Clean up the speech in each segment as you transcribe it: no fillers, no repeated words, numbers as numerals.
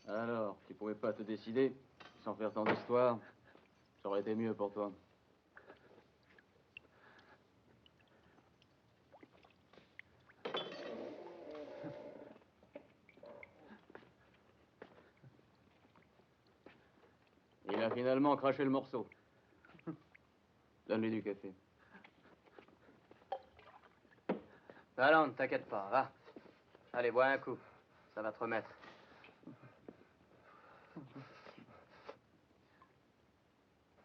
Alors, tu pouvais pas te décider, sans faire tant d'histoire, ça aurait été mieux pour toi. Il a finalement craché le morceau. Donne-lui du café. Allons, ne t'inquiète pas, va. Allez, bois un coup. Ça va te remettre.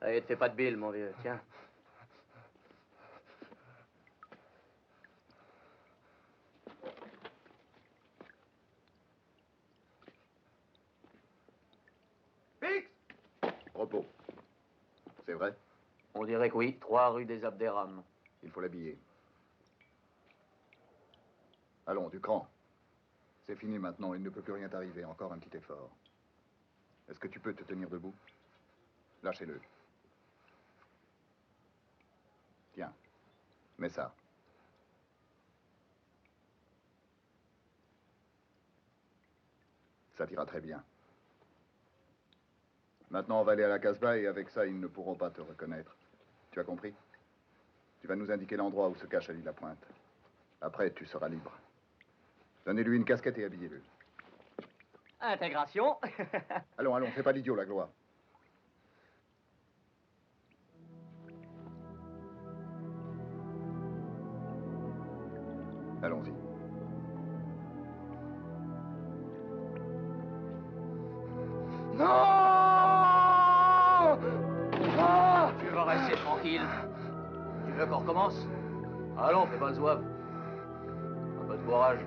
Allez, te fais pas de bile, mon vieux, tiens. Fix! Repos. C'est vrai? On dirait que oui, 3 rue des Abderrames. Il faut l'habiller. Allons, du cran. C'est fini maintenant, il ne peut plus rien t'arriver. Encore un petit effort. Est-ce que tu peux te tenir debout? Lâchez-le. Tiens, mets ça. Ça t'ira très bien. Maintenant, on va aller à la Casbah et avec ça, ils ne pourront pas te reconnaître. Tu as compris? Tu vas nous indiquer l'endroit où se cache Ali Lapointe. Après, tu seras libre. Donnez-lui une casquette et habillez-le. Intégration. Allons, allons, fais pas l'idiot, la gloire. Allons-y. Non! Ah! Tu vas rester tranquille. Tu veux qu'on recommence? Allons, fais pas le zouave. Un peu de courage.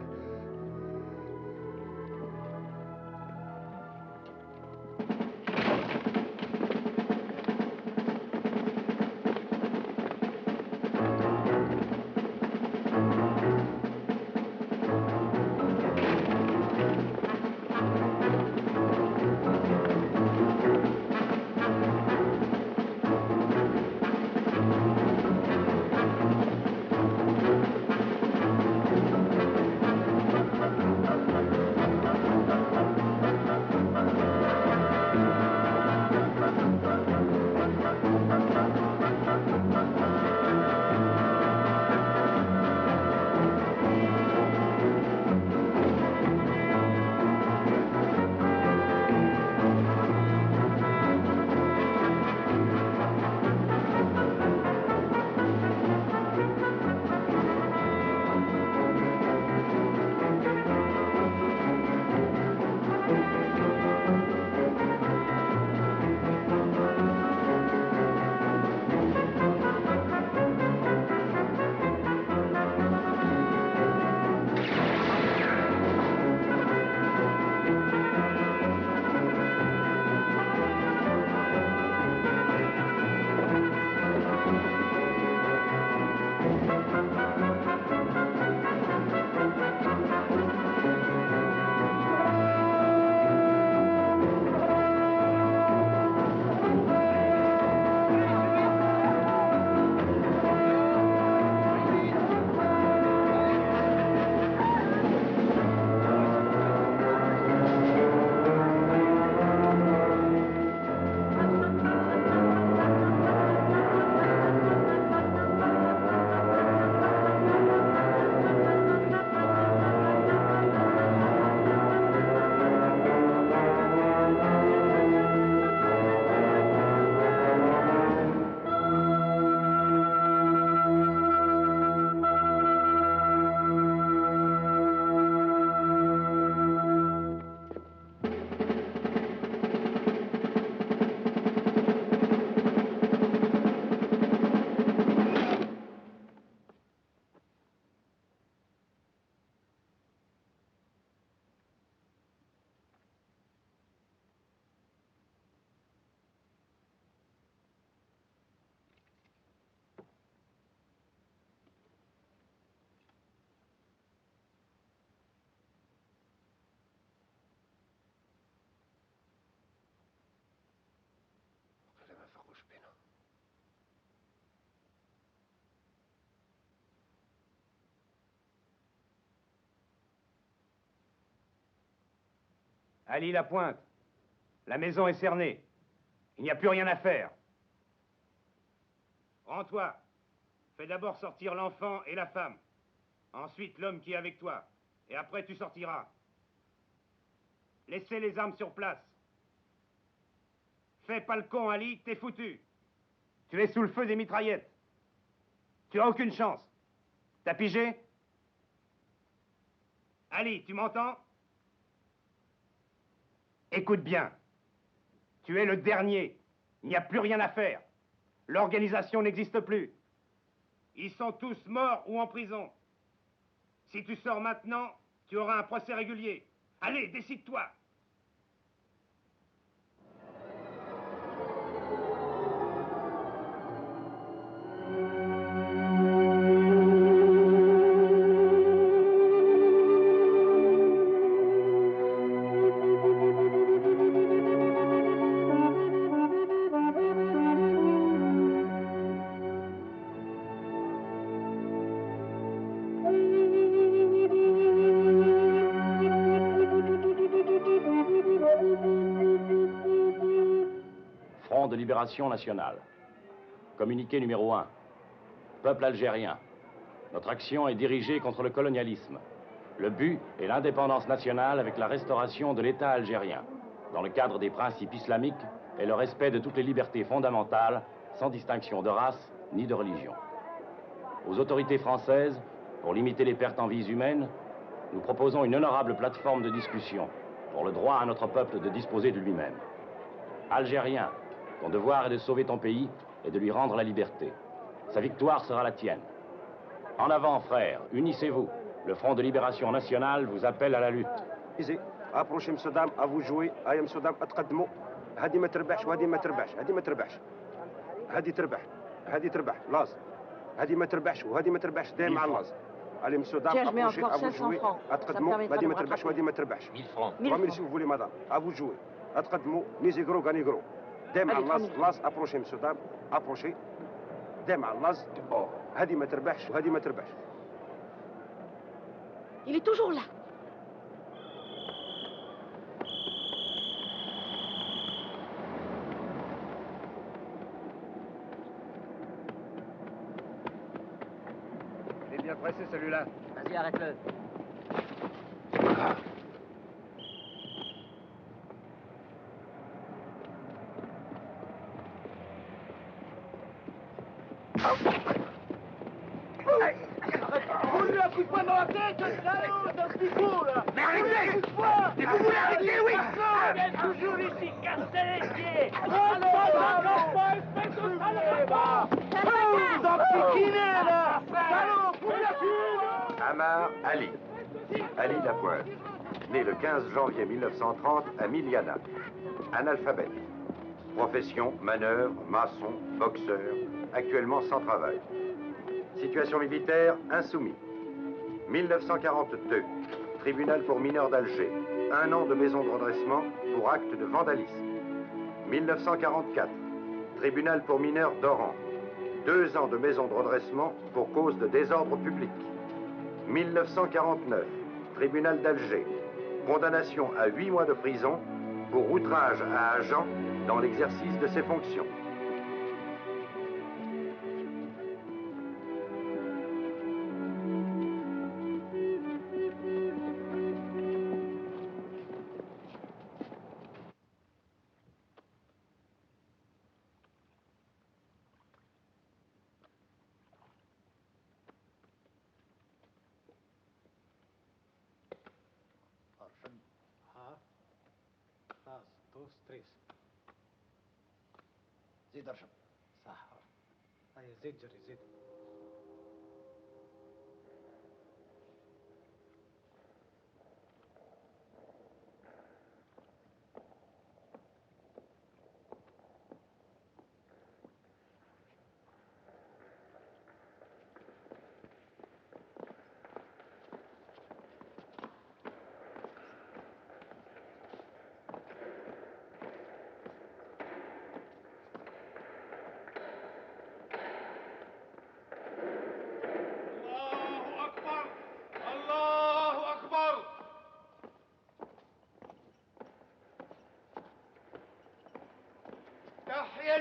Ali Lapointe, la maison est cernée. Il n'y a plus rien à faire. Rends-toi. Fais d'abord sortir l'enfant et la femme. Ensuite, l'homme qui est avec toi. Et après, tu sortiras. Laissez les armes sur place. Fais pas le con, Ali, t'es foutu. Tu es sous le feu des mitraillettes. Tu as aucune chance. T'as pigé? Ali, tu m'entends? Écoute bien. Tu es le dernier. Il n'y a plus rien à faire. L'organisation n'existe plus. Ils sont tous morts ou en prison. Si tu sors maintenant, tu auras un procès régulier. Allez, décide-toi. Front de libération nationale. Communiqué numéro 1. Peuple algérien. Notre action est dirigée contre le colonialisme. Le but est l'indépendance nationale avec la restauration de l'État algérien, dans le cadre des principes islamiques et le respect de toutes les libertés fondamentales, sans distinction de race ni de religion. Aux autorités françaises, pour limiter les pertes en vies humaines, nous proposons une honorable plateforme de discussion pour le droit à notre peuple de disposer de lui-même. Algérien, ton devoir est de sauver ton pays et de lui rendre la liberté. Sa victoire sera la tienne. En avant, frères, unissez-vous. Le Front de libération nationale vous appelle à la lutte. Approchez, monsieur, dame, à vous jouer. Allez, monsieur, dame, اتقدموا. هذه ما تربحش وهذه ما تربحش، هذه ما تربحش. هذه تربح، هذه تربح، لاز. هذه ما تربحش وهذه ما تربحش، دايم على اللاز. Allez, monsieur, dame, approchez, à vous jouer. اتقدموا، هذه ما تربحش وهذه ما تربحش. 1000 francs. 3000 si vous voulez, madame. À vous jouer. اتقدموا، ميزي gros, gagnez gros. دايم على اللاز، لاز. Approchez, monsieur, dame, approchez. دايم على اللاز. هذه ما تربحش وهذه ما تربحش. Il est toujours là. Il est bien pressé, celui-là. Vas-y, arrête-le. Roule-lui un coup de poing dans la tête, salaud, c'est un petit coup, là. Mais arrêtez! Un coup de poing. Mais vous voulez arrêter, oui? Il vient toujours ici casser les pieds. Allez, espèce de salope. Vous en piquinez, là. Salaud, fous la cul. Amar Ali. Ali Lapointe. Né le 15 janvier 1930 à Miliana. Analphabète. Profession, manœuvre, maçon, boxeur. Actuellement sans travail. Situation militaire, insoumis. 1942. Tribunal pour mineurs d'Alger. 1 an de maison de redressement pour acte de vandalisme. 1944. Tribunal pour mineurs d'Oran. 2 ans de maison de redressement pour cause de désordre public. 1949. Tribunal d'Alger. Condamnation à 8 mois de prison pour outrage à agent dans l'exercice de ses fonctions. زيد ارشم صح هاي زيد جري زيد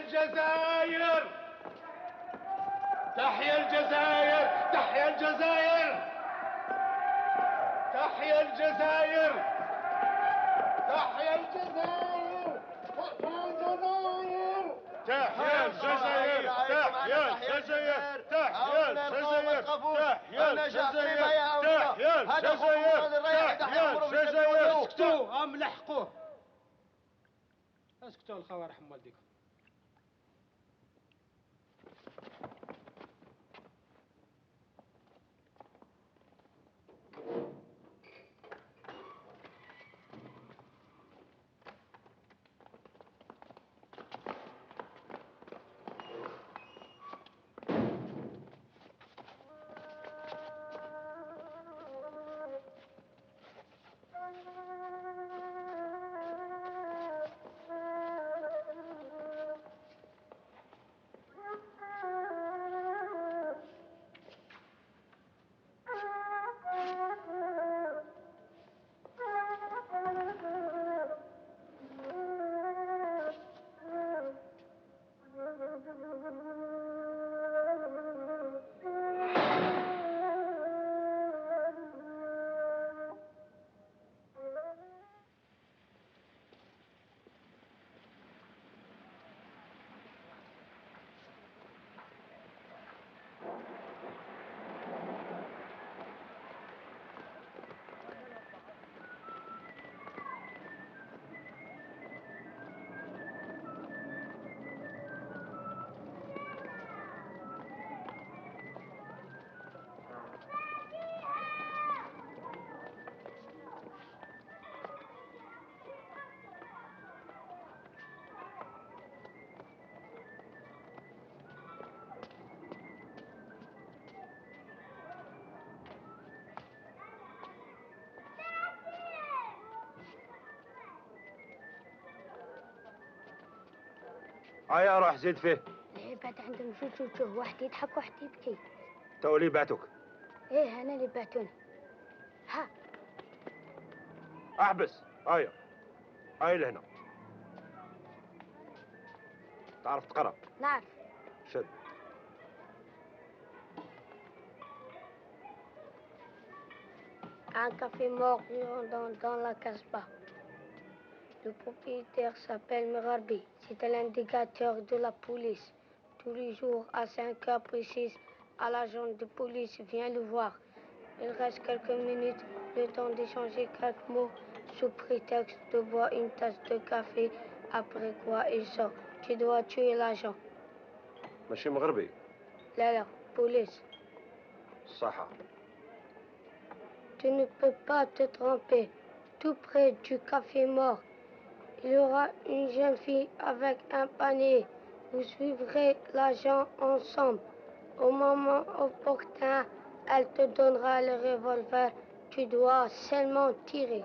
الجزائر تحيا الجزائر تحيا الجزائر تحيا الجزائر تحيا الجزائر تحيا الجزائر تحيا الجزائر تحيا الجزائر تحيا الجزائر تحيا الجزائر تحيا الجزائر اسكتوا هم لحقوه اسكتوا الخوار رحم والديكم هيا روح زيد فيه. ايه بعد عندهم جوج واحد يضحك واحد يبكي. تو اللي بعتوك. ايه انا اللي بعتوني. ها احبس. هيا هاي لهنا. تعرف تقرا؟ نعرف. شد. Un café mort dans la Casbah. Le propriétaire s'appelle Merarbi. C'est l'indicateur de la police. Tous les jours, à 5 heures précises, un agent de police vient le voir. Il reste quelques minutes, le temps d'échanger quelques mots, sous prétexte de boire une tasse de café, après quoi il sort. Tu dois tuer l'agent. ماشي مغربي. La police. صحة. Tu ne peux pas te tromper. Tout près du café mort, il y aura une jeune fille avec un panier. Vous suivrez l'agent ensemble. Au moment opportun, elle te donnera le revolver. Tu dois seulement tirer.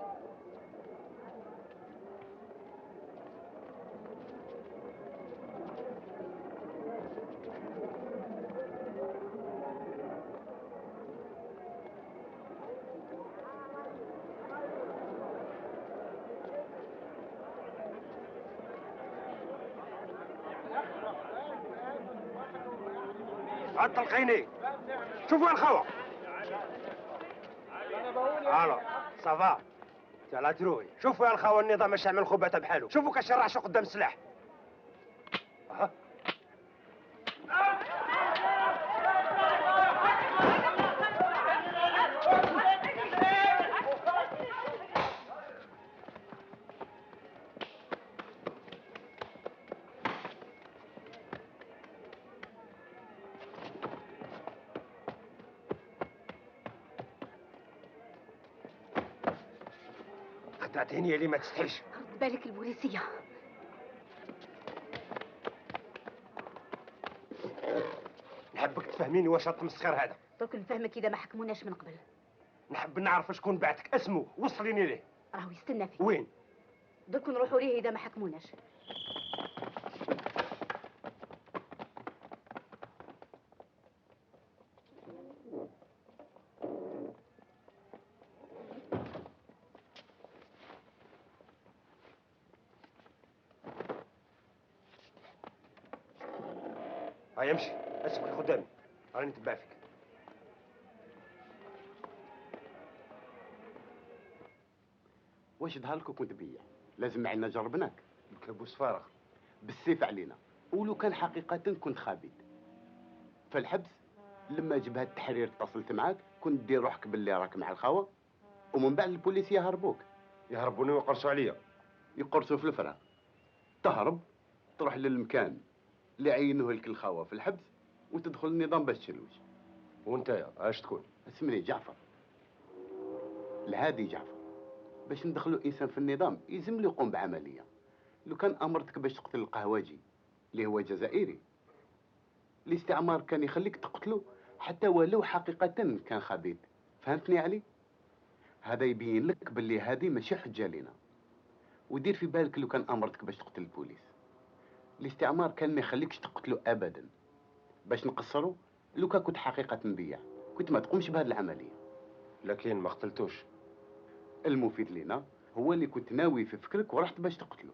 عطلقيني. شوفوا الخوة. الو صافا تاع تروي. شوفوا يا الخوة النظام مش يعمل خباتة بحاله. شوفوا كاش يرعشوا قدام السلاح. ها خدعتيني يا لي ما تستحيش. رد بالك البوليسية. نحبك تفهميني واش التمسخير هذا. دوك نفهمك إذا ما حكموناش من قبل. نحب نعرف شكون بعتك اسمه وصليني ليه. راهو يستنى فيك. وين؟ دوك نروحوا ليه إذا ما حكموناش. هيا امشي، اسبقي قدامي، راني نتبع فيك. واش ظهر لك وكنت بيا؟ لازم عنا جربناك. الكابوس فارغ. بالسيف علينا، ولو كان حقيقة كنت خابيت. فالحبس لما جبهة التحرير اتصلت معاك كنت دير روحك باللي راك مع الخوا، ومن بعد البوليس يهربوك. يهربوني ويقرصوا عليا. يقرصوا في الفراغ. تهرب تروح للمكان اللي عينوه لك الخوا في الحبس وتدخل النظام باش تشلوش. وانت اش تكون؟ اسمني جعفر. العادي جعفر. باش ندخلوا انسان في النظام يلزم له يقوم بعمليه. لو كان امرتك باش تقتل القهوجي اللي هو جزائري، الاستعمار كان يخليك تقتله حتى ولو حقيقه كان خبيث. فهمتني علي؟ هذا يبين لك باللي هذه ماشي حجه لنا. ودير في بالك لو كان امرتك باش تقتل البوليس، الاستعمار كان ما يخليكش تقتله ابدا. باش نقصروا لو كان كنت حقيقه نبيع كنت ما تقومش بهذه العمليه. لكن ما قتلتوش. المفيد لنا هو اللي كنت ناوي في فكرك ورحت باش تقتله.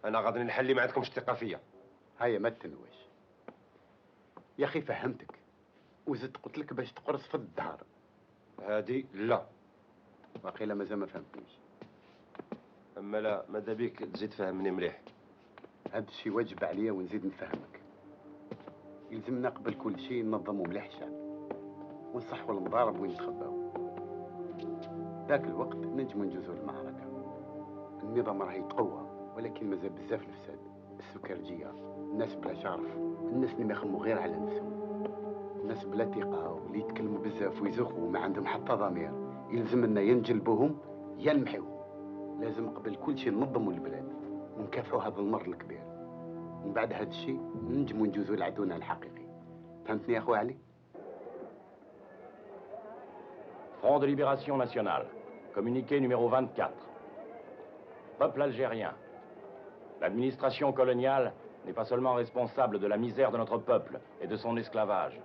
انا غادي نحلي ما عندكمش الثقه فيا. هيا ما تنويش يا اخي، فهمتك وزدت قلت لك باش تقرص في الدار. هادي لا. واقيلا مازال ما فهمتنيش. اما لا ماذا بيك تزيد فهمني مليح. هذا الشيء واجب عليا ونزيد نفهمك. يلزمنا قبل كل شيء ننظموا مليح الشعب ونصحوا المضارب وين يتخباو. ذاك الوقت نجموا نجوزوا المعركه. النظام راه يتقوى ولكن مازال بزاف الفساد. السكرجيه، الناس بلا شرف، الناس اللي ما يخموا غير على نفسهم، الناس بلا ثقه واللي يتكلموا بزاف ويزخوا وما عندهم حتى ضمير. يلزمنا يا نجلبوهم يا نمحيوهم. لازم قبل كل شيء ننظموا البلاد ونكافحوا هذا المرض الكبير. من بعد هذا الشيء ننجموا نجوزوا لعدونا الحقيقي. فهمتني يا اخو علي؟ Front de libération nationale, communiqué numéro 24. Peuple algérien, l'administration coloniale n'est pas seulement responsable de la misère de notre peuple et de son esclavage,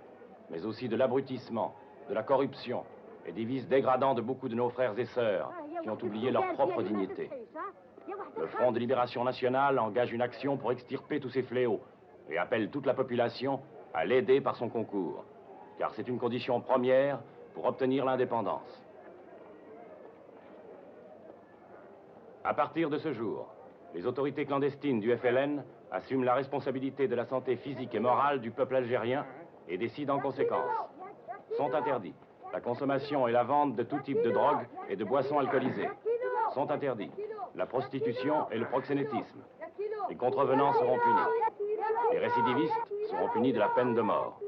mais aussi de l'abrutissement, de la corruption et des vices dégradants de beaucoup de nos frères et sœurs qui ont oublié leur propre dignité. Le Front de libération nationale engage une action pour extirper tous ces fléaux et appelle toute la population à l'aider par son concours, car c'est une condition première pour obtenir l'indépendance. À partir de ce jour, les autorités clandestines du FLN assument la responsabilité de la santé physique et morale du peuple algérien et décident en conséquence. Sont interdits la consommation et la vente de tout type de drogue et de boissons alcoolisées. Sont interdits la prostitution et le proxénétisme. Les contrevenants seront punis. Les récidivistes seront punis de la peine de mort.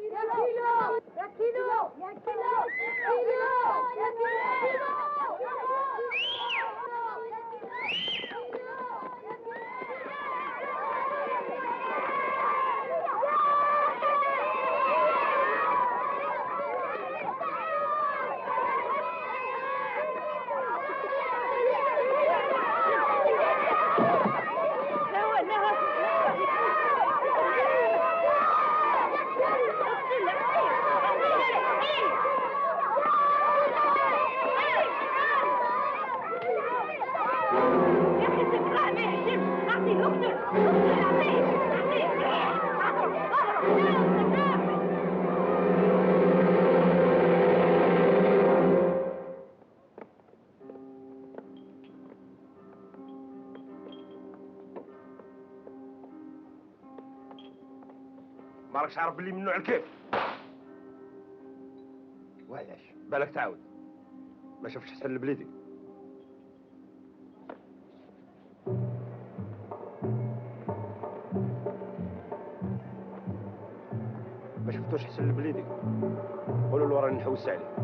ما راكش عارف بلي ممنوع الكيف. وعلاش؟ بالك تعاود ما شفتش حسن البليدي. ما شفتوش حسن البليدي؟ قولوا له راني نحوس عليه.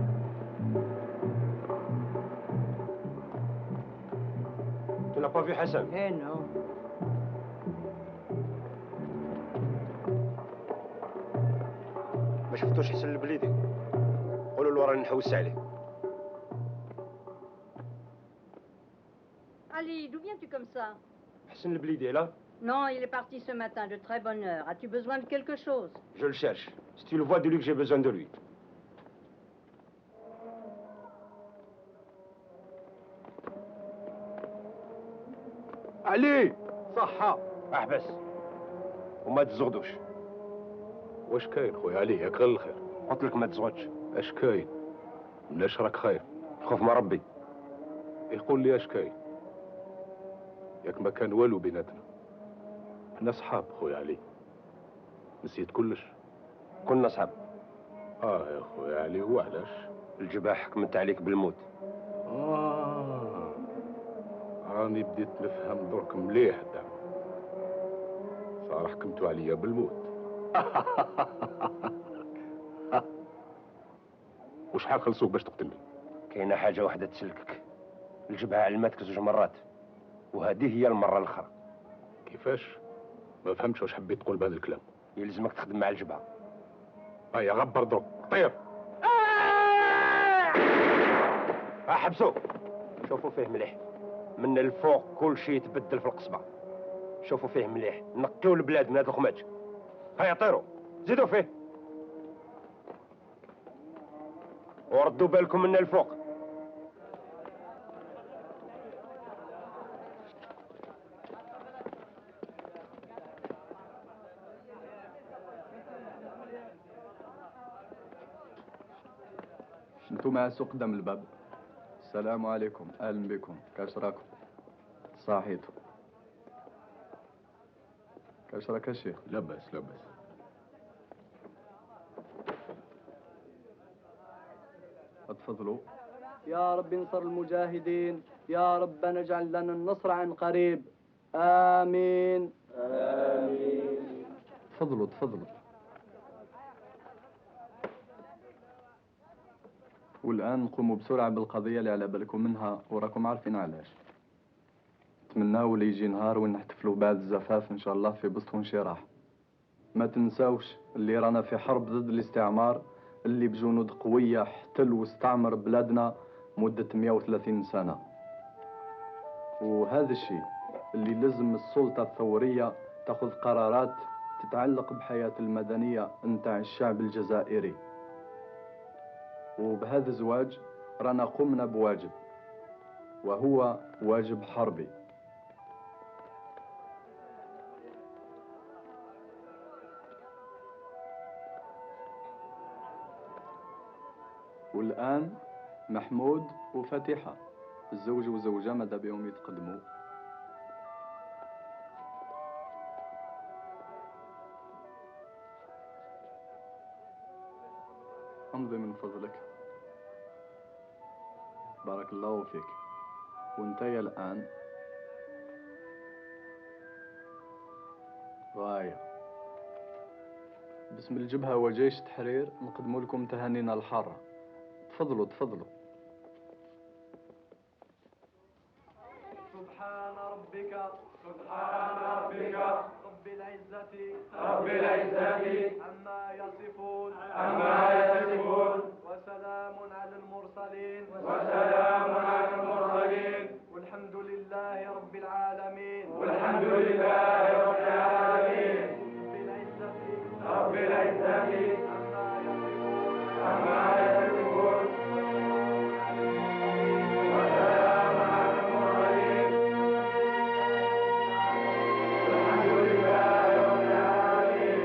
Tu n'as pas vu Hassan? Eh non. ما شفتوش حسن البليدي؟ قولوا له راني نحوس عليه. Ali, d'où viens-tu comme ça? حسن البليدي là? Non, il est parti ce matin, de très bonne heure. As-tu besoin de quelque chose? Je le cherche. Si tu le vois, dis-lui que j'ai besoin de lui. علي صحة. احبس وما تزغدوش. واش كاين خويا علي؟ ياك غير الخير. قلت لك ما تزغدش. اش كاين؟ علاش راك خايف؟ خوف من ربي. يقول لي اش كاين؟ ياك ما كان والو بيناتنا. حنا صحاب خويا علي. نسيت كلش. كنا صحاب. يا خويا علي، وعلاش؟ الجباه حكمت عليك بالموت. راني بديت نفهم درك مليح دابا. صار حكمتوا عليا بالموت. وشحال خلصوك باش تقتلني؟ كاينه حاجه واحده تسلكك. الجبهه علمتك 2 مرات، وهذه هي المره الاخرى. كيفاش؟ ما فهمتش واش حبيت تقول بهذا الكلام. يلزمك تخدم مع الجبهه. هيا غبر درك، طير. حبسوا. شوفوا فيه مليح. من الفوق كل شيء يتبدل في القصبه. شوفوا فيه مليح، نقيوا البلاد من هاد الخماج. هيا طيروا، زيدوا فيه. وردوا بالكم من الفوق. انتم مع السوق قدام الباب. السلام عليكم، اهلا بكم. كاش راكم؟ صحيتو. كاش راك يا شيخ؟ لاباس لاباس. اتفضلوا. يا رب انصر المجاهدين، يا رب نجعل لنا النصر عن قريب. آمين آمين. تفضلوا تفضلوا. والآن نقوموا بسرعة بالقضية اللي على بالكم منها وراكم عارفين علاش. نتمناو اللي يجي نهار وين نحتفلوا بعد الزفاف إن شاء الله في بسط وانشراح. ما تنساوش اللي رانا في حرب ضد الاستعمار اللي بجنود قوية احتل واستعمر بلادنا مدة 130 سنة. وهذا الشيء اللي لازم السلطة الثورية تاخذ قرارات تتعلق بحياة المدنية نتاع الشعب الجزائري. وبهذا الزواج رانا قمنا بواجب، وهو واجب حربي. والآن محمود وفتيحة الزوج والزوجة ماذا بهم يتقدموا. امضي من فضلك. بارك الله فيك. وانتي الآن غاية باسم الجبهة وجيش التحرير نقدم لكم تهانينا الحارة. تفضلوا تفضلوا. سبحان ربك رب العزة عما يصفون وسلام على المرسلين والحمد لله رب العالمين رب العزة عما يصفون وسلام على المرسلين والحمد لله رب العالمين.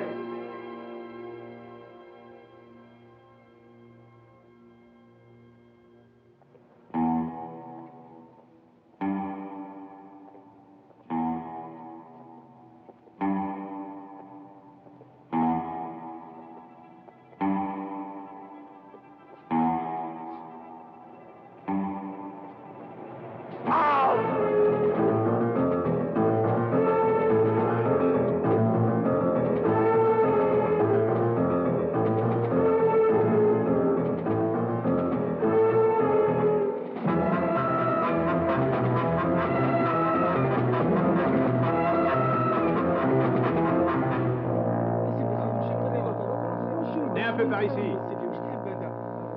Par ici.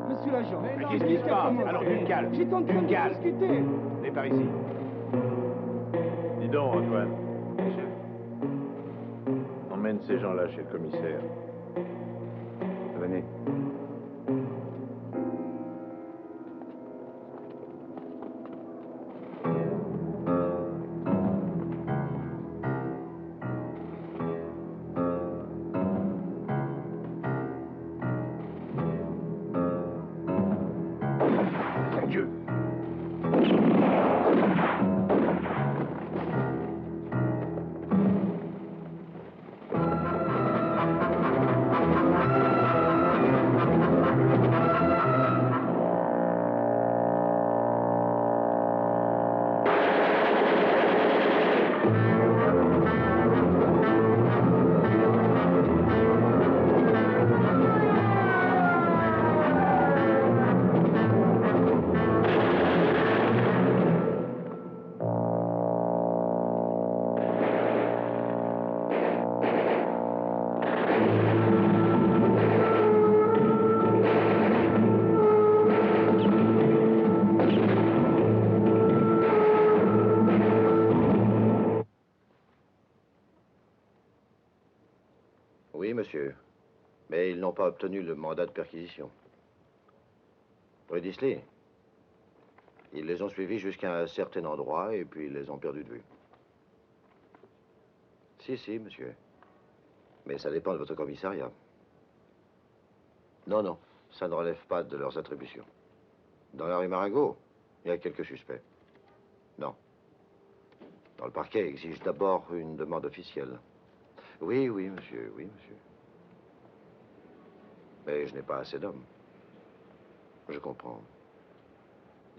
Monsieur l'agent. Mais qu'est-ce qui se passe? Alors du calme. J'étais en train de discuter. Venez par ici. Dis donc, Antoine. Chef. Emmène ces gens-là chez le commissaire. Venez. Oui, monsieur. Mais ils n'ont pas obtenu le mandat de perquisition. Rue d'Isley. Ils les ont suivis jusqu'à un certain endroit et puis ils les ont perdus de vue. Si, monsieur. Mais ça dépend de votre commissariat. Non, ça ne relève pas de leurs attributions. Dans la rue Marengo, il y a quelques suspects. Non. Dans le parquet exige d'abord une demande officielle. Oui, monsieur, oui, monsieur. Mais je n'ai pas assez d'hommes. Je comprends.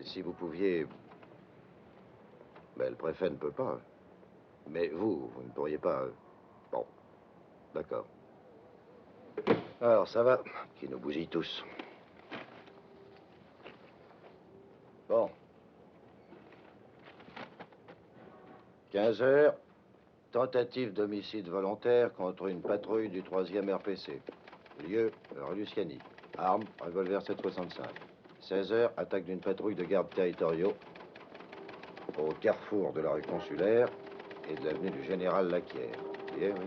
Et si vous pouviez... Mais le préfet ne peut pas. Mais vous ne pourriez pas... Bon, d'accord. Alors, ça va, qui nous bousille tous. Bon. 15 heures, tentative d'homicide volontaire contre une patrouille du 3e RPC. Lieu, rue Luciani. Arme, revolver 7,65. 16 heures, attaque d'une patrouille de gardes territoriaux au carrefour de la rue Consulaire et de l'avenue du Général Laquière. Bien, oui.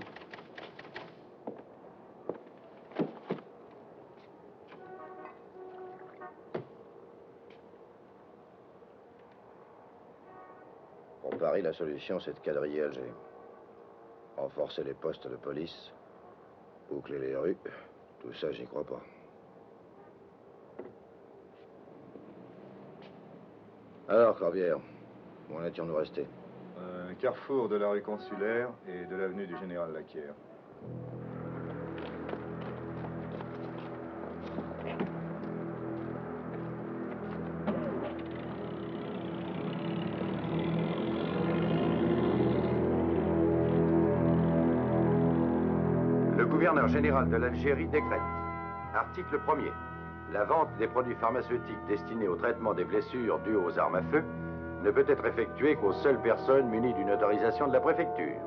Pour Paris, la solution, c'est de quadriller Alger. Renforcer les postes de police, boucler les rues, tout ça, j'y crois pas. Alors, Corbière, où en étions-nous restés? Carrefour de la rue Consulaire et de l'avenue du Général Laquière. Le gouverneur général de l'Algérie décrète. Article 1er. La vente des produits pharmaceutiques destinés au traitement des blessures dues aux armes à feu ne peut être effectuée qu'aux seules personnes munies d'une autorisation de la préfecture.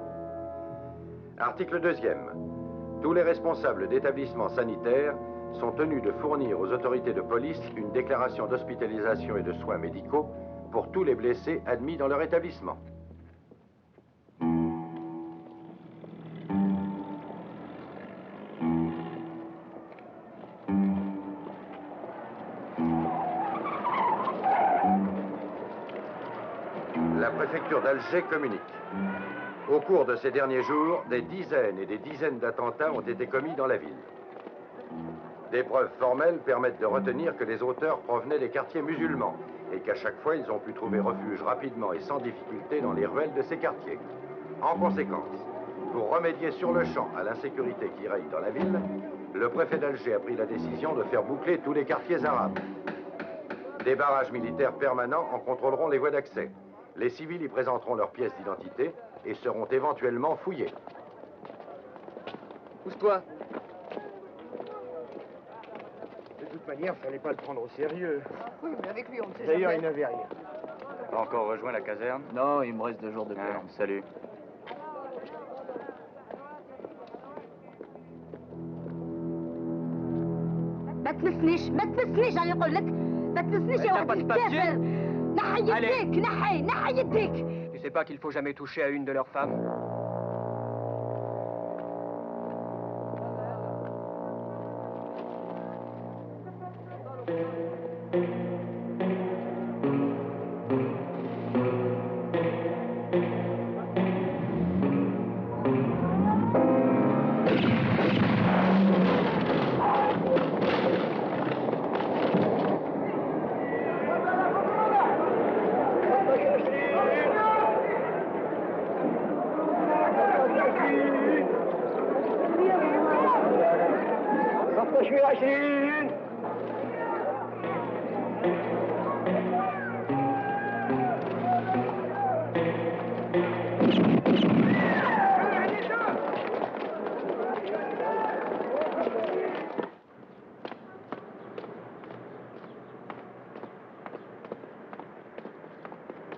Article 2e. Tous les responsables d'établissements sanitaires sont tenus de fournir aux autorités de police une déclaration d'hospitalisation et de soins médicaux pour tous les blessés admis dans leur établissement. La préfecture d'Alger communique. Au cours de ces derniers jours, des dizaines et des dizaines d'attentats ont été commis dans la ville. Des preuves formelles permettent de retenir que les auteurs provenaient des quartiers musulmans et qu'à chaque fois, ils ont pu trouver refuge rapidement et sans difficulté dans les ruelles de ces quartiers. En conséquence, pour remédier sur le champ à l'insécurité qui règne dans la ville, le préfet d'Alger a pris la décision de faire boucler tous les quartiers arabes. Des barrages militaires permanents en contrôleront les voies d'accès. Les civils y présenteront leurs pièces d'identité et seront éventuellement fouillés. Pousse-toi. De toute manière, fallait pas le prendre au sérieux. Oui, mais avec lui, on ne sait D'ailleurs, il jamais. n'avait rien. T'as encore rejoint la caserne? Non, il me reste 2 jours de paix. Salut. ما تلسنيش انا نقول لك ما تلسنيش يا ولد الكافر. نحي يديك، نحي يديك. Tu sais pas qu'il faut jamais toucher à une de leurs femmes?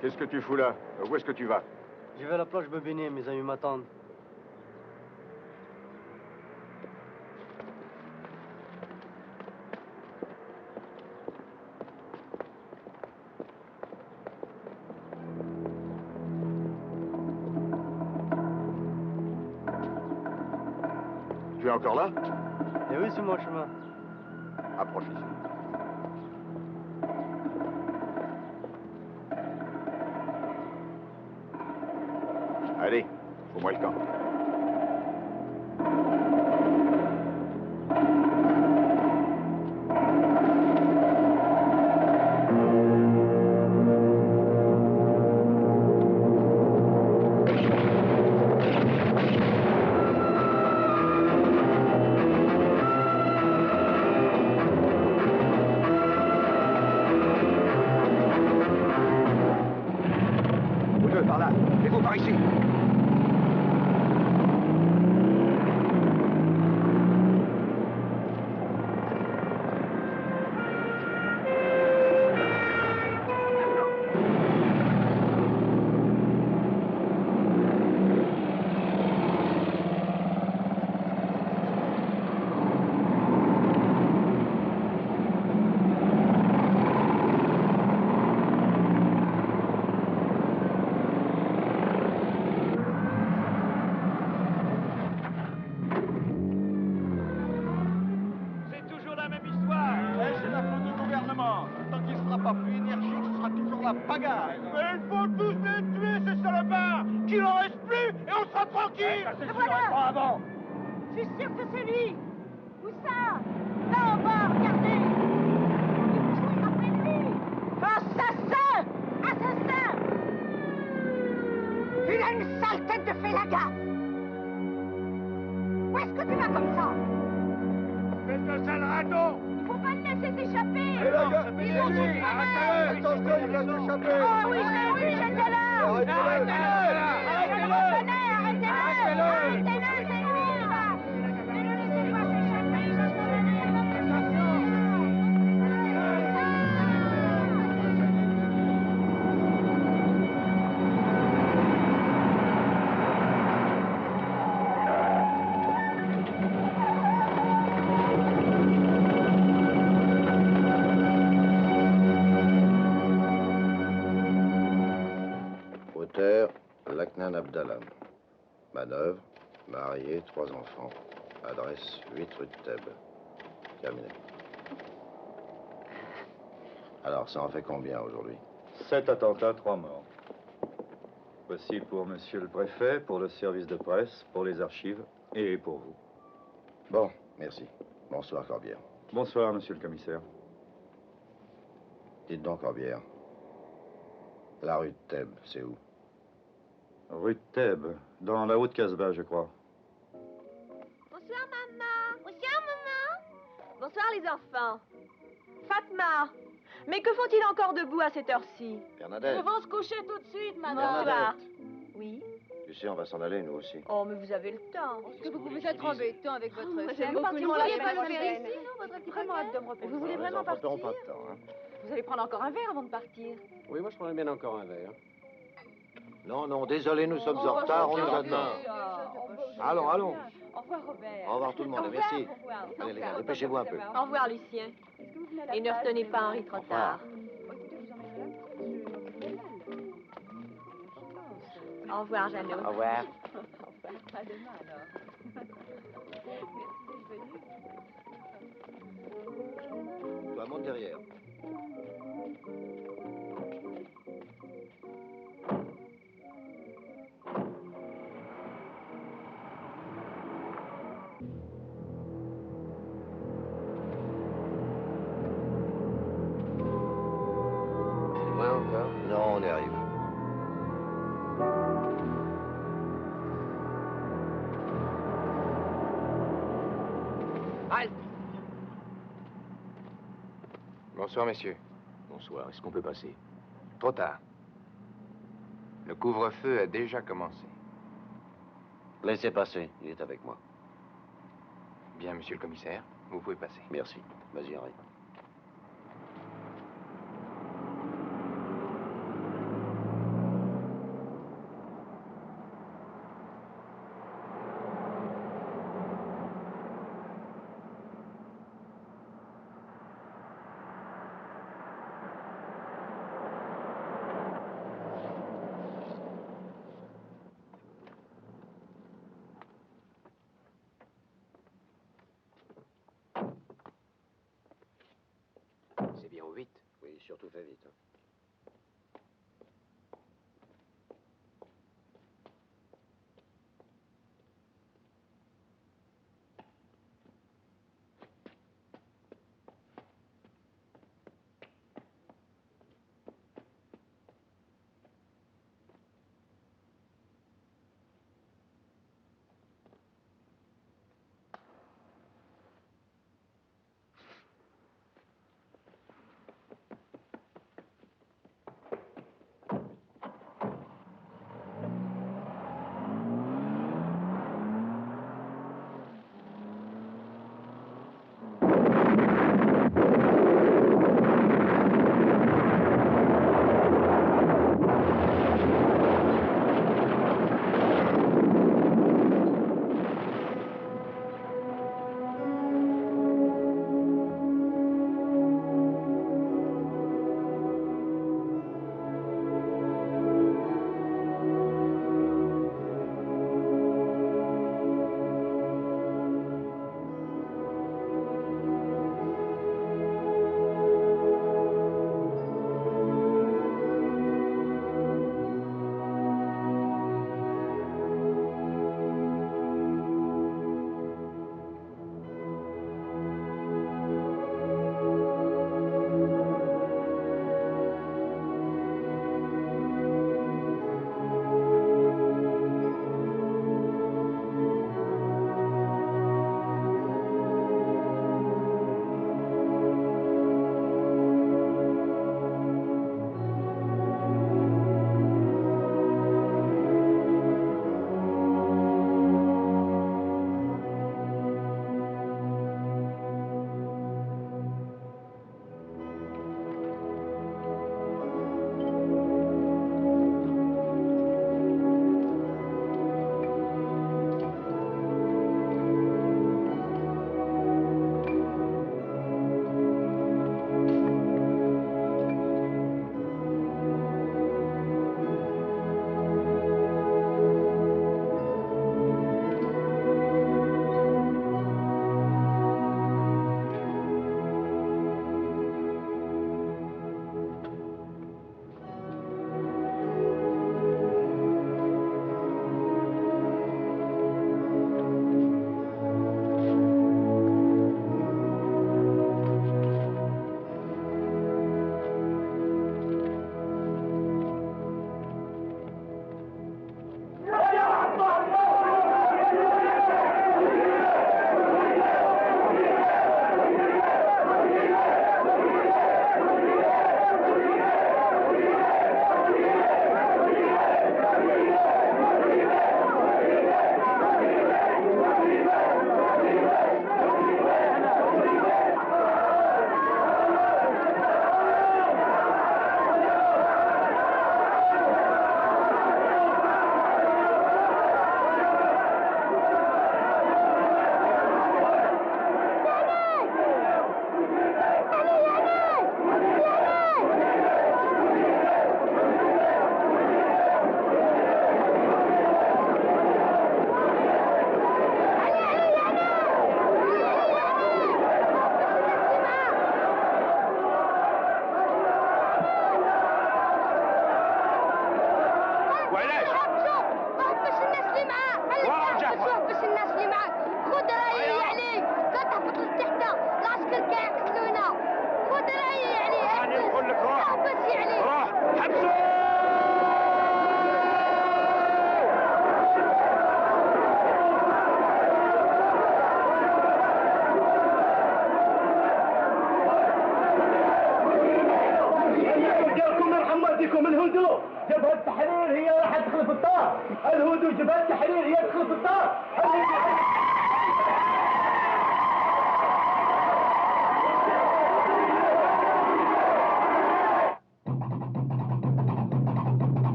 Qu'est-ce que tu fous là? Où est-ce que tu vas? Je vais à la plage me baigner, mes amis m'attendent. Tu es encore là? Et oui, sur mon chemin. Approche ici. Allez, fous-moi le camp. Vous deux, par là. Et vous, par ici. C'est toujours la même histoire. C'est la faute du gouvernement. Tant qu'il ne sera pas plus énergique, ce sera toujours la pagaille. Mais il faut tous les tuer, ces salopards. Qu'il en reste plus et on sera tranquille. Et voilà. Pas avant. Je suis sûr que c'est lui. Où ça? Là en bas, regardez. Il faut courir après lui. Assassin! Assassin! Il a une sale tête de félaga. Où est-ce que tu vas comme ça? Faites le sale raton. Il faut pas le laisser s'échapper. Et là, Ils ont tous arrêtez-le. Attention, il va s'échapper. Ah oui, j'étais là. Arrêtez-le. Arrêtez-le. Arrêtez-le, c'est lui, là. Mais ne laissez pas s'échapper, je suis Auteur, Laknan Abdallah. Manœuvre, marié, 3 enfants. Adresse, 8 rue de Thèbes. Terminé. Alors, ça en fait combien aujourd'hui? 7 attentats, 3 morts. Voici pour monsieur le préfet, pour le service de presse, pour les archives et pour vous. Bon, merci. Bonsoir, Corbière. Bonsoir, monsieur le commissaire. Dites donc, Corbière. La rue de Thèbes, c'est où? Rue de Thèbes, dans la Haute-Casbah, je crois. Bonsoir, maman. Bonsoir, maman. Bonsoir, les enfants. Fatma. Mais que font-ils encore debout à cette heure-ci? Bernadette. Ils vont se coucher tout de suite, madame. Bonsoir. Oui. Tu sais, on va s'en aller, nous aussi. Oh, mais vous avez le temps. Est-ce que vous pouvez être embêtant avec votre J'aime chef? beaucoup Vous le ne la vouliez pas semaine le faire prochaine. ici, non, votre petit Vraiment hâte de me reposer. Vous voulez Les vraiment enfants partir? n'auront pas de temps, hein. Vous allez prendre encore un verre avant de partir. Oui, moi je prendrais bien encore un verre. Non, non, désolé, nous sommes en Oh, retard, on Robert, nous attend. Allons, allons. Au revoir, Robert. Au revoir tout le monde, Au revoir, merci. au revoir. Allez, les gars, dépêchez-vous un peu. Au revoir, Lucien. Et ne retenez pas Henri trop tard. Au revoir, Jeannot. Au revoir. À demain, alors. Toi, monte derrière. C'est loin encore? Non, on y arrive. Halte! Bonsoir, messieurs. Bonsoir, est-ce qu'on peut passer? Trop tard. Le couvre-feu a déjà commencé. Laissez passer, il est avec moi. Bien, monsieur le commissaire, vous pouvez passer. Merci. Vas-y, Henri. surtout fais vite. Hein.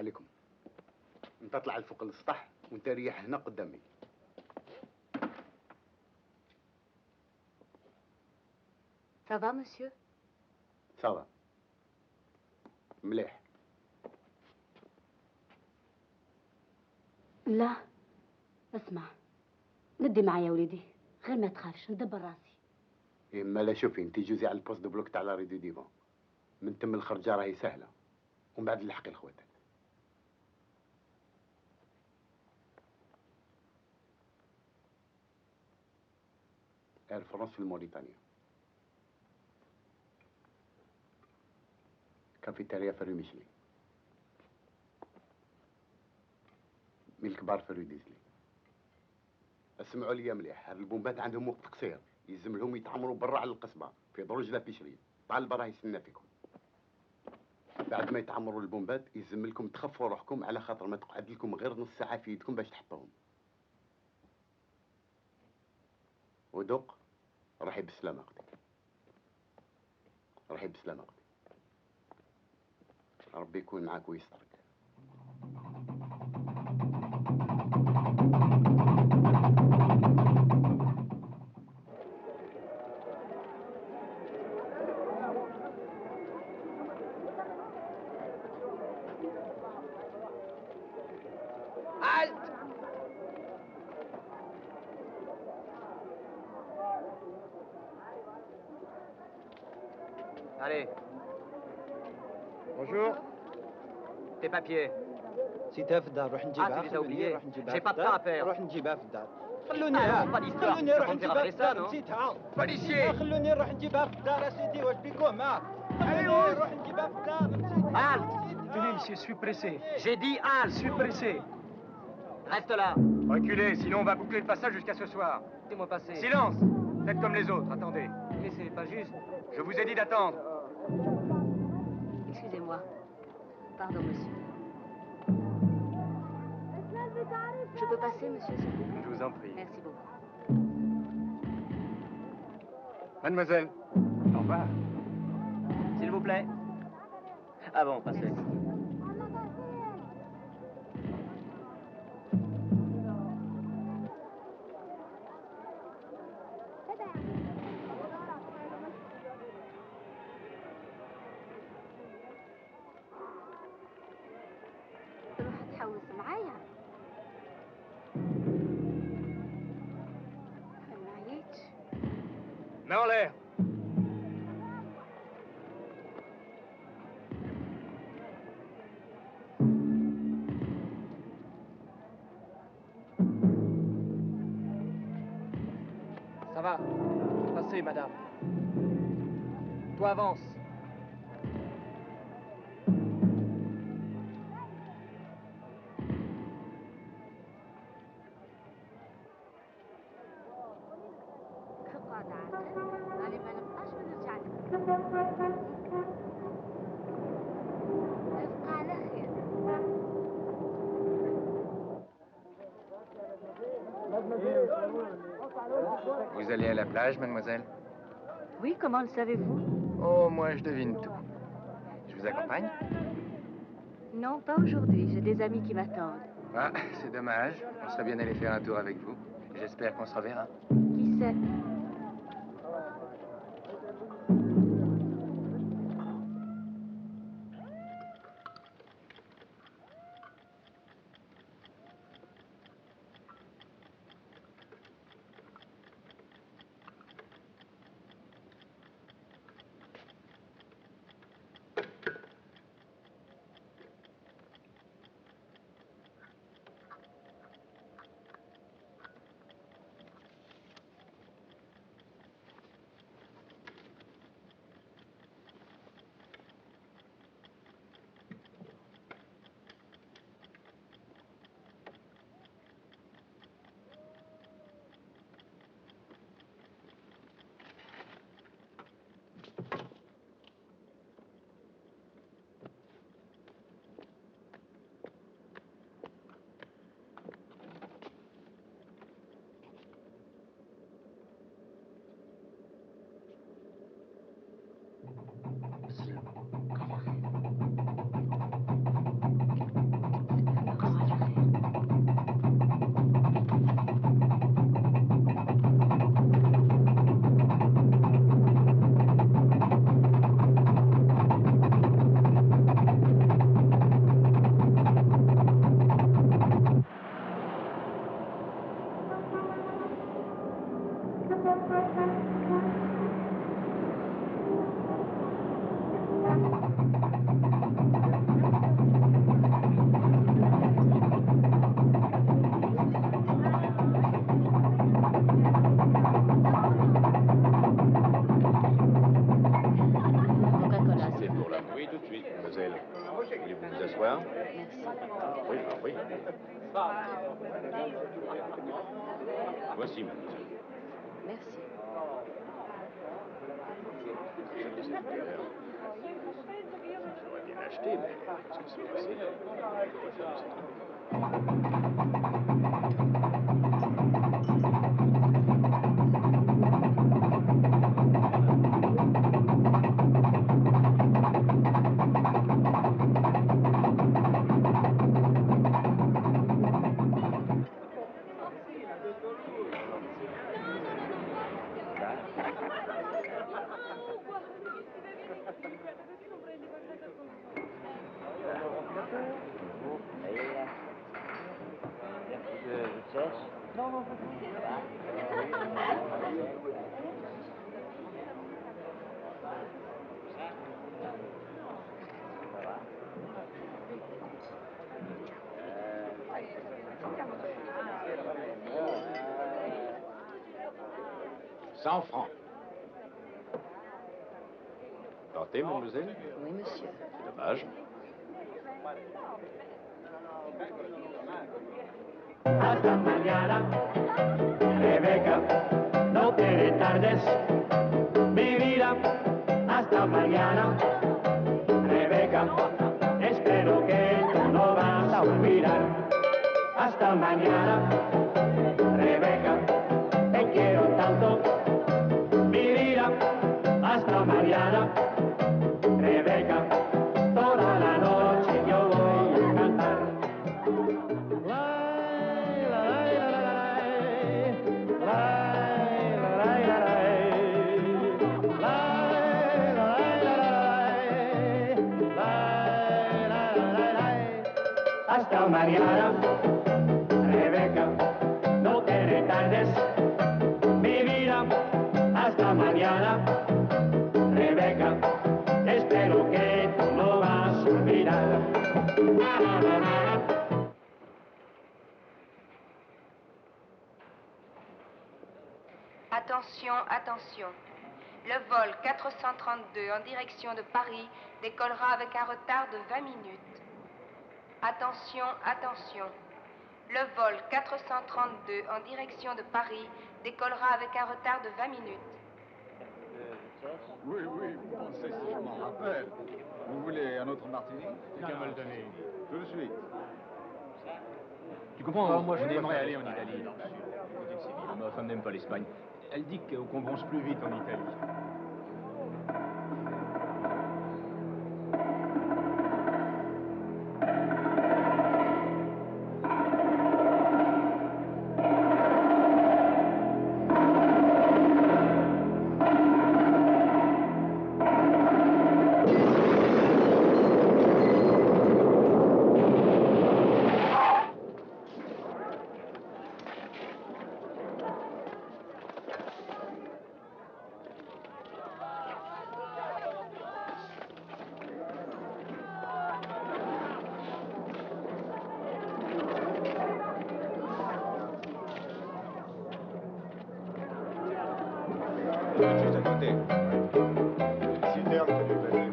عليكم. انت اطلع لفوق السطح وانت ريح هنا قدامي. Ça va, monsieur? صافا مليح. لا اسمع، ندي معايا يا وليدي، غير ما تخافش ندبر راسي. اما لا شوفي انت جوزي على البوست دو بلوك تاع لا ريدو ديفون، من تم الخرجه راهي سهله، ومن بعد نلحقي لخواتك. اير فرنسا في موريتانيا. كافيتيريا في ميشلي. من الكبار في ديزلي. اسمعوا لي مليح، هاد البومبات عندهم وقت قصير، يلزم لهم يتعمروا برا على القصبه في دروج لا بيشري. طالبه راه يستنى فيكم. بعد ما يتعمروا البومبات يلزم لكم تخفوا روحكم على خاطر ما تقعد لكم غير نص ساعه في يدكم باش تحطوهم. ودوق روحي بالسلامه اختي. روحي بالسلامه اختي. ربي يكون معاك ويسترك. Allez. Bonjour. Tes papiers. نسيتها في الدار، روح نجيبها. Ah, tu les as oubliés. روح نجيبها J'ai في pas de الدار. temps à perdre. روح نجيبها في الدار. خلوني pas d'histoire. خلوني نروح On نجيبها dira في après ça, الدار، non? نسيتها. Policier. خلوني نروح نجيبها في الدار اسيدي، واش بيكم ها؟ خلوني نروح نجيبها في الدار، نسيتها. Halte. Tenez, monsieur, je suis pressé. J'ai dit halte. Je suis pressé. Reste là. Reculez, sinon on va boucler le passage jusqu'à ce soir. Laissez-moi passer. Silence! Faites comme les autres, attendez. Mais c'est pas juste. Je vous ai dit d'attendre. Excusez-moi. Pardon, monsieur. Je peux passer, monsieur, s'il vous plaît? Je vous en prie. Merci beaucoup. Mademoiselle. Au revoir. S'il vous plaît. Ah bon, passez. تروح تحوس معايا؟ ما عييتش. Main en l'air. Ça va. Passez, madame. Toi, avance. اقعد عاد. راني ما نبقاش ونرجع لك. ابقى على خير. Vous allez à la plage, mademoiselle? Oui, comment le savez-vous? Oh, moi, je devine tout. Je vous accompagne? Non, pas aujourd'hui. J'ai des amis qui m'attendent. Ah, c'est dommage. On serait bien allé faire un tour avec vous. J'espère qu'on se reverra. Qui sait? Voulez-vous vous asseoir? Oui, oui. Voici, mademoiselle. Merci. J'aurais bien acheté, mais qu'est-ce qui s'est passé? $100. Partez, mademoiselle? Oui, monsieur. C'est dommage. Hasta mañana, Rebeca, no te tardes, mi vida. Hasta mañana, Rebeca, espero que tú no vas a olvidar. Hasta mañana, Rebeca, te quiero tanto, mi vida. Hasta mañana, Rebeca, toda la noche yo voy a cantar. Hasta mañana, Rebeca, no te retardes, mi vida. Hasta mañana, Rebeca, espero que tú no vas a olvidar. Attention, attention. Le vol 432 en direction de Paris décollera avec un retard de 20 minutes. Attention, attention. Le vol 432 en direction de Paris décollera avec un retard de 20 minutes. Oui, bon, c'est si je m'en rappelle. Vous voulez un autre martini? C'est qu'à me le donner. Tout de suite. Tu comprends, moi je n'aimerais aller en Italie, dans le sud, côté de Séville. Ma femme n'aime pas l'Espagne. Elle dit qu'on bronze plus vite en Italie. Juste à côté. C'est citernes que tu fais. Et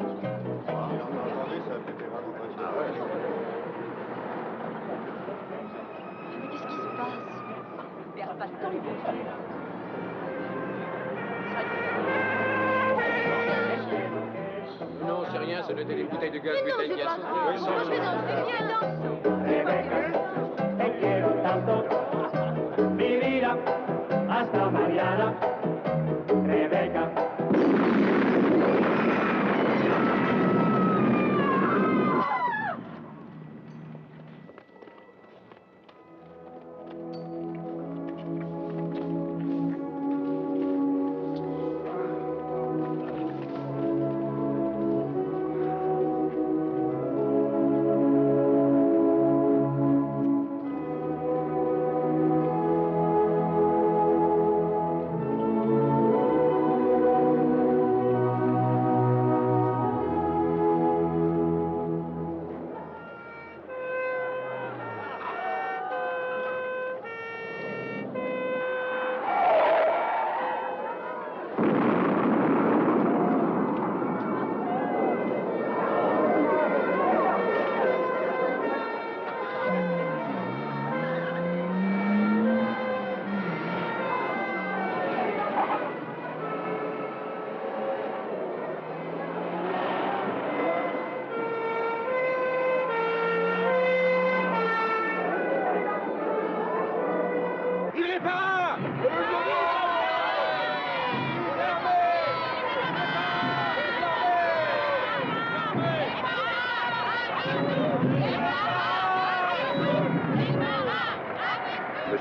on a entendu, ça fait vraiment pas chier. Ah ouais. Mais qu'est-ce qui se passe? Ne perds pas de temps, les bouteilles. Non, c'est rien, ça doit être des bouteilles de gaz, Mais non, bouteilles c'est qui pas a ça. sauté. Non, mais non, c'est bien, attention. Rebeca, te quiero tanto, mi vida. Hasta mañana, Rebeca.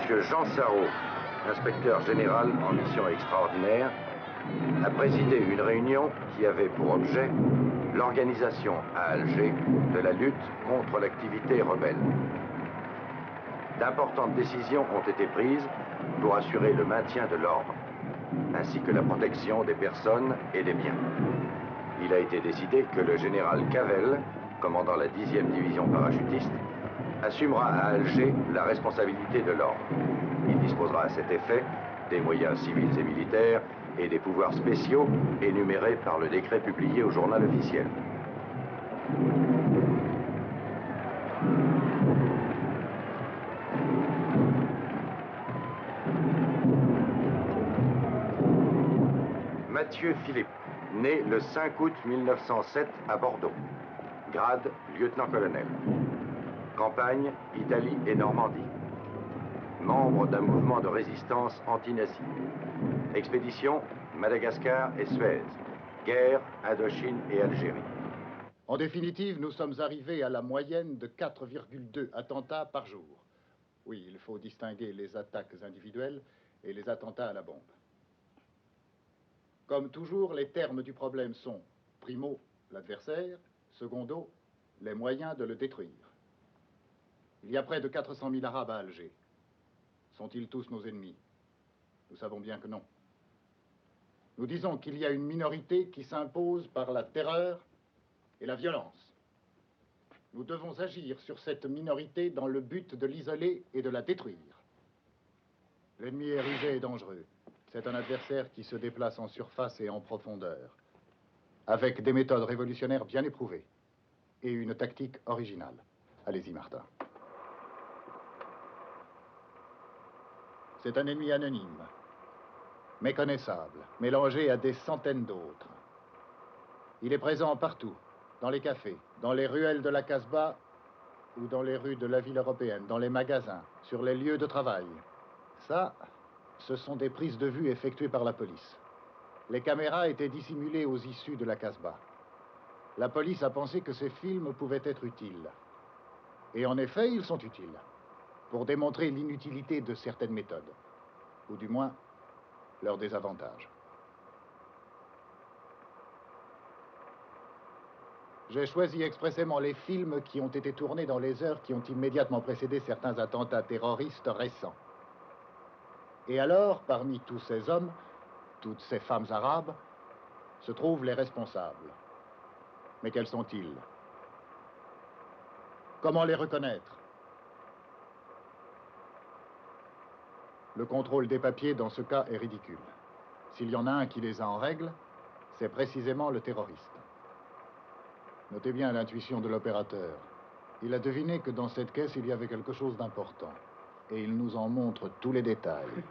Monsieur Jean Sarrault, inspecteur général en mission extraordinaire, a présidé une réunion qui avait pour objet l'organisation à Alger de la lutte contre l'activité rebelle. D'importantes décisions ont été prises pour assurer le maintien de l'ordre, ainsi que la protection des personnes et des biens. Il a été décidé que le général Cavell, commandant la 10e division parachutiste, assumera à Alger la responsabilité de l'ordre. Il disposera à cet effet des moyens civils et militaires et des pouvoirs spéciaux énumérés par le décret publié au journal officiel. Mathieu Philippe, né le 5 août 1907 à Bordeaux. Grade lieutenant-colonel. Campagne, Italie et Normandie. Membre d'un mouvement de résistance anti-nazi. Expédition, Madagascar et Suez. Guerre, Indochine et Algérie. En définitive, nous sommes arrivés à la moyenne de 4,2 attentats par jour. Oui, il faut distinguer les attaques individuelles et les attentats à la bombe. Comme toujours, les termes du problème sont primo, l'adversaire, secondo, les moyens de le détruire. Il y a près de 400 000 Arabes à Alger. Sont-ils tous nos ennemis? Nous savons bien que non. Nous disons qu'il y a une minorité qui s'impose par la terreur et la violence. Nous devons agir sur cette minorité dans le but de l'isoler et de la détruire. L'ennemi est rusé et dangereux. C'est un adversaire qui se déplace en surface et en profondeur, avec des méthodes révolutionnaires bien éprouvées et une tactique originale. Allez-y, Martin. C'est un ennemi anonyme, méconnaissable, mélangé à des centaines d'autres. Il est présent partout, dans les cafés, dans les ruelles de la Casbah ou dans les rues de la ville européenne, dans les magasins, sur les lieux de travail. Ça, ce sont des prises de vue effectuées par la police. Les caméras étaient dissimulées aux issues de la Casbah. La police a pensé que ces films pouvaient être utiles. Et en effet, ils sont utiles, pour démontrer l'inutilité de certaines méthodes, ou du moins, leur désavantage. J'ai choisi expressément les films qui ont été tournés dans les heures qui ont immédiatement précédé certains attentats terroristes récents. Et alors, parmi tous ces hommes, toutes ces femmes arabes, se trouvent les responsables. Mais quels sont-ils? Comment les reconnaître? Le contrôle des papiers dans ce cas est ridicule. S'il y en a un qui les a en règle, c'est précisément le terroriste. Notez bien l'intuition de l'opérateur. Il a deviné que dans cette caisse, il y avait quelque chose d'important. Et il nous en montre tous les détails.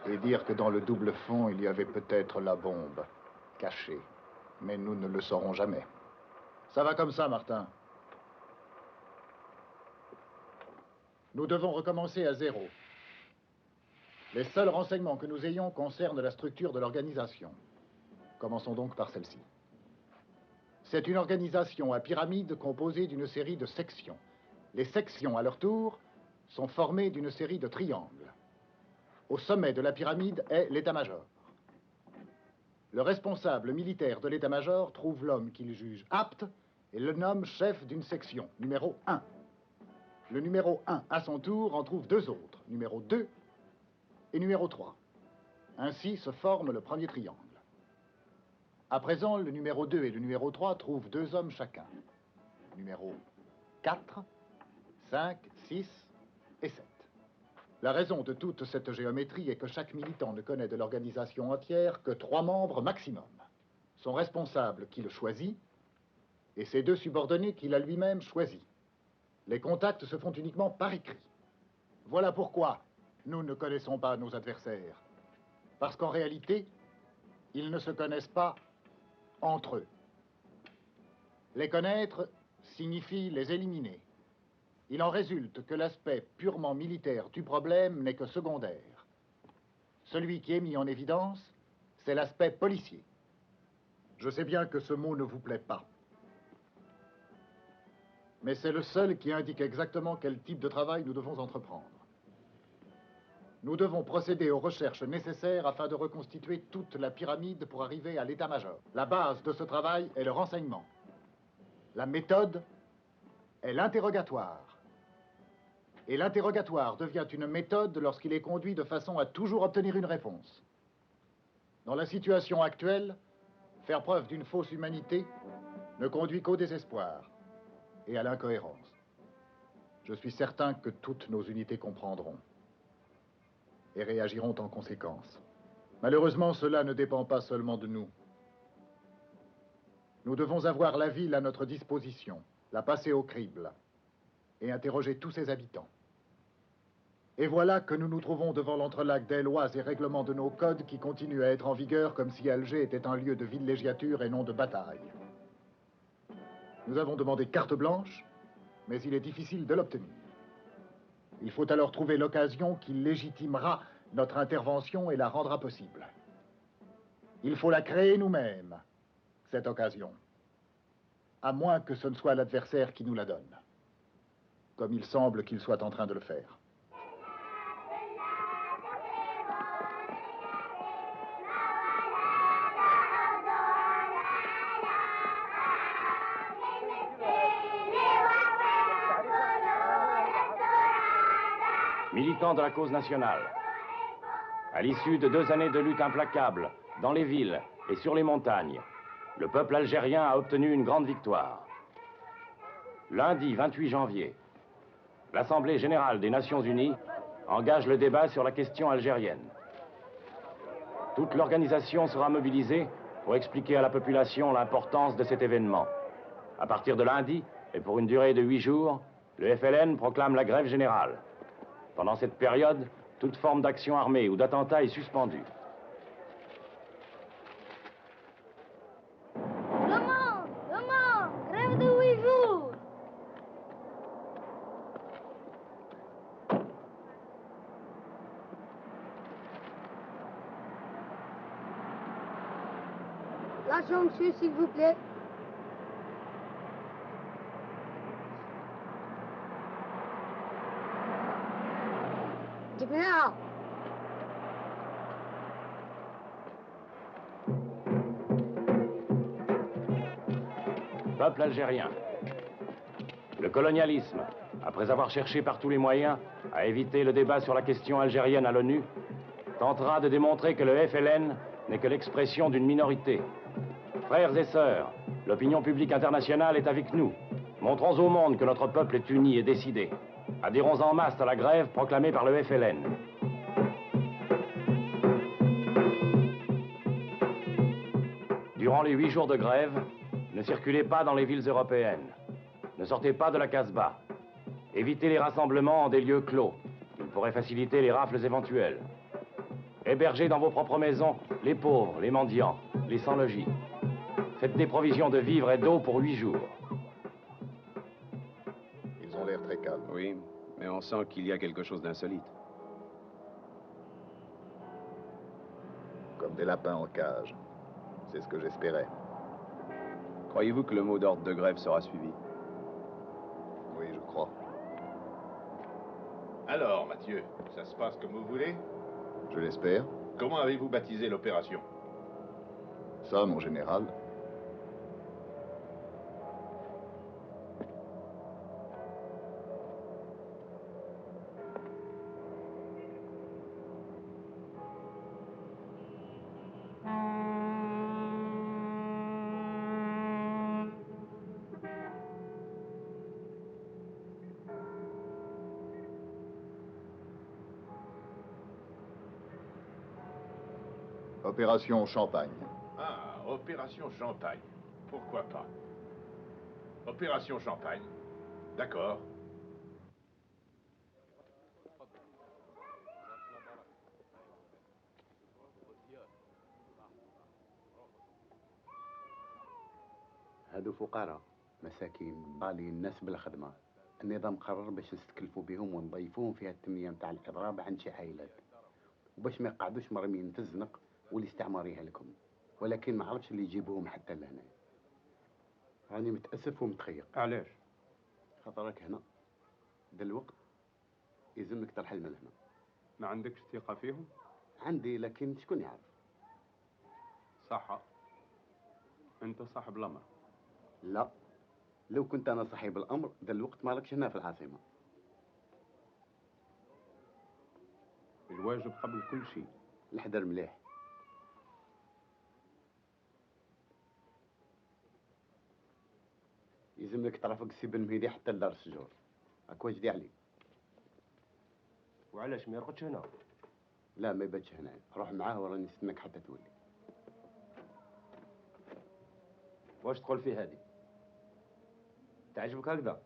Et dire que dans le double fond, il y avait peut-être la bombe, cachée. Mais nous ne le saurons jamais. Ça va comme ça, Martin. Nous devons recommencer à zéro. Les seuls renseignements que nous ayons concernent la structure de l'organisation. Commençons donc par celle-ci. C'est une organisation à pyramide composée d'une série de sections. Les sections, à leur tour, sont formées d'une série de triangles. Au sommet de la pyramide est l'état-major. Le responsable militaire de l'état-major trouve l'homme qu'il juge apte et le nomme chef d'une section, numéro 1. Le numéro 1, à son tour, en trouve deux autres, numéro 2 et numéro 3. Ainsi se forme le premier triangle. À présent, le numéro 2 et le numéro 3 trouvent deux hommes chacun. Numéro 4, 5, 6 et 7. La raison de toute cette géométrie est que chaque militant ne connaît de l'organisation entière que 3 membres maximum. Son responsable qui le choisit et ses 2 subordonnés qu'il a lui-même choisis. Les contacts se font uniquement par écrit. Voilà pourquoi nous ne connaissons pas nos adversaires. Parce qu'en réalité, ils ne se connaissent pas entre eux. Les connaître signifie les éliminer. Il en résulte que l'aspect purement militaire du problème n'est que secondaire. Celui qui est mis en évidence, c'est l'aspect policier. Je sais bien que ce mot ne vous plaît pas. Mais c'est le seul qui indique exactement quel type de travail nous devons entreprendre. Nous devons procéder aux recherches nécessaires afin de reconstituer toute la pyramide pour arriver à l'état-major. La base de ce travail est le renseignement. La méthode est l'interrogatoire. Et l'interrogatoire devient une méthode lorsqu'il est conduit de façon à toujours obtenir une réponse. Dans la situation actuelle, faire preuve d'une fausse humanité ne conduit qu'au désespoir et à l'incohérence. Je suis certain que toutes nos unités comprendront et réagiront en conséquence. Malheureusement, cela ne dépend pas seulement de nous. Nous devons avoir la ville à notre disposition, la passer au crible et interroger tous ses habitants. Et voilà que nous nous trouvons devant l'entrelac des lois et règlements de nos codes qui continuent à être en vigueur comme si Alger était un lieu de villégiature et non de bataille. Nous avons demandé carte blanche, mais il est difficile de l'obtenir. Il faut alors trouver l'occasion qui légitimera notre intervention et la rendra possible. Il faut la créer nous-mêmes, cette occasion. À moins que ce ne soit l'adversaire qui nous la donne. Comme il semble qu'il soit en train de le faire. Militants de la cause nationale. À l'issue de 2 années de lutte implacable, dans les villes et sur les montagnes, le peuple algérien a obtenu une grande victoire. Lundi 28 janvier, l'Assemblée générale des Nations unies engage le débat sur la question algérienne. Toute l'organisation sera mobilisée pour expliquer à la population l'importance de cet événement. À partir de lundi, et pour une durée de 8 jours, le FLN proclame la grève générale. Pendant cette période, toute forme d'action armée ou d'attentat est suspendue. Maman, rêve de 8 jours. L'argent, monsieur, s'il vous plaît. جبناها. Peuple algérien. Le colonialisme, après avoir cherché par tous les moyens à éviter le débat sur la question algérienne à l'ONU, tentera de démontrer que le FLN n'est que l'expression d'une minorité. Frères et sœurs, l'opinion publique internationale est avec nous. Montrons au monde que notre peuple est uni et décidé. Adhérons en masse à la grève proclamée par le FLN. Durant les 8 jours de grève, ne circulez pas dans les villes européennes. Ne sortez pas de la Casbah. Évitez les rassemblements en des lieux clos. Ils pourraient faciliter les rafles éventuelles. Hébergez dans vos propres maisons les pauvres, les mendiants, les sans-logis. Faites des provisions de vivres et d'eau pour 8 jours. Ils ont l'air très calmes. Oui, mais on sent qu'il y a quelque chose d'insolite. Comme des lapins en cage. C'est ce que j'espérais. Croyez-vous que le mot d'ordre de grève sera suivi? Oui, je crois. Alors, Mathieu, ça se passe comme vous voulez? Je l'espère. Comment avez-vous baptisé l'opération? Ça, mon général. Opération Champagne. Ah, Opération Champagne. Pourquoi pas? Opération Champagne. D'accord. هادو فقراء مساكين بالي الناس بالخدمة. النظام قرر باش نستكلفوا بهم ونضيفوهم في التنمية نتاع الإضراب عند شي عائلات وباش ما يقعدوش مرميين في الزنق والاستعمار يهلكهم. ولكن ما عرفش اللي يجيبوهم حتى لهنا. راني متأسف ومتخيق. علاش؟ خاطر راك هنا دلوقت يلزمك ترحل من هنا. ما عندكش ثقة فيهم؟ عندي، لكن شكون يعرف؟ صح، انت صاحب الامر. لا، لو كنت انا صاحب الامر دلوقت ما راكش هنا في العاصمه. الواجب قبل كل شيء. الحذر مليح. يلزمك ترافق السي بن مهدي حتى لدار السجور. هاك واجدي عليك. وعلاش ما يرقدش هنا؟ لا ما يباتش هنا، روح معاه وراني نستناك حتى تولي. واش تقول في هذه؟ تعجبك هكذا؟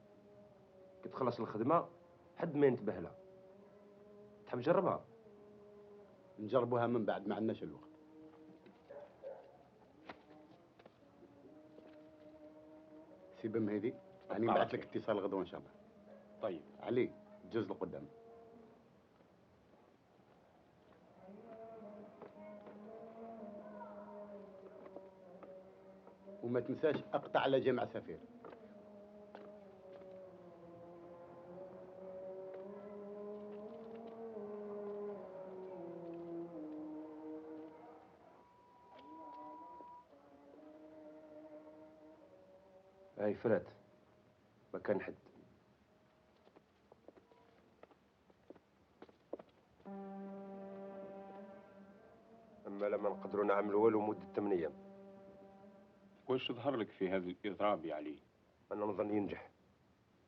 كي تخلص الخدمة حد ما ينتبه لها. تحب تجربها؟ نجربوها من بعد، ما عندناش الوقت. سي بن مهدي راني نبعث لك اتصال غدوه ان شاء الله. طيب علي جوز لقدام. وما تنساش اقطع على جامع سفير. هاي فرات ما كان حد. اما لما نقدروا نعملوا والو مده 8 ايام. واش ظهر لك في هذا الاضراب يا علي؟ انا نظن ينجح.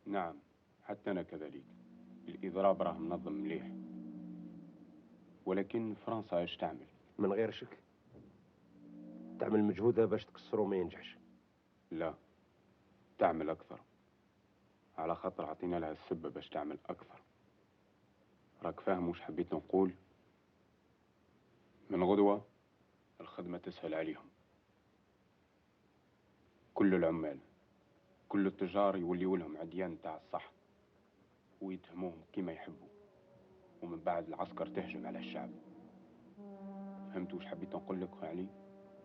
نعم، حتى انا كذلك. الاضراب راه منظم مليح، ولكن فرنسا ايش تعمل؟ من غير شك تعمل مجهودها باش تكسروا ما ينجحش. لا، تعمل اكثر، على خاطر عطينا لها السبه باش تعمل اكثر. راك فاهم وش حبيت نقول؟ من غدوه الخدمه تسهل عليهم. كل العمال كل التجار يوليوا لهم عديان تاع الصح ويتهموهم كيما يحبوا، ومن بعد العسكر تهجم على الشعب. فهمت وش حبيت نقول لك يا علي؟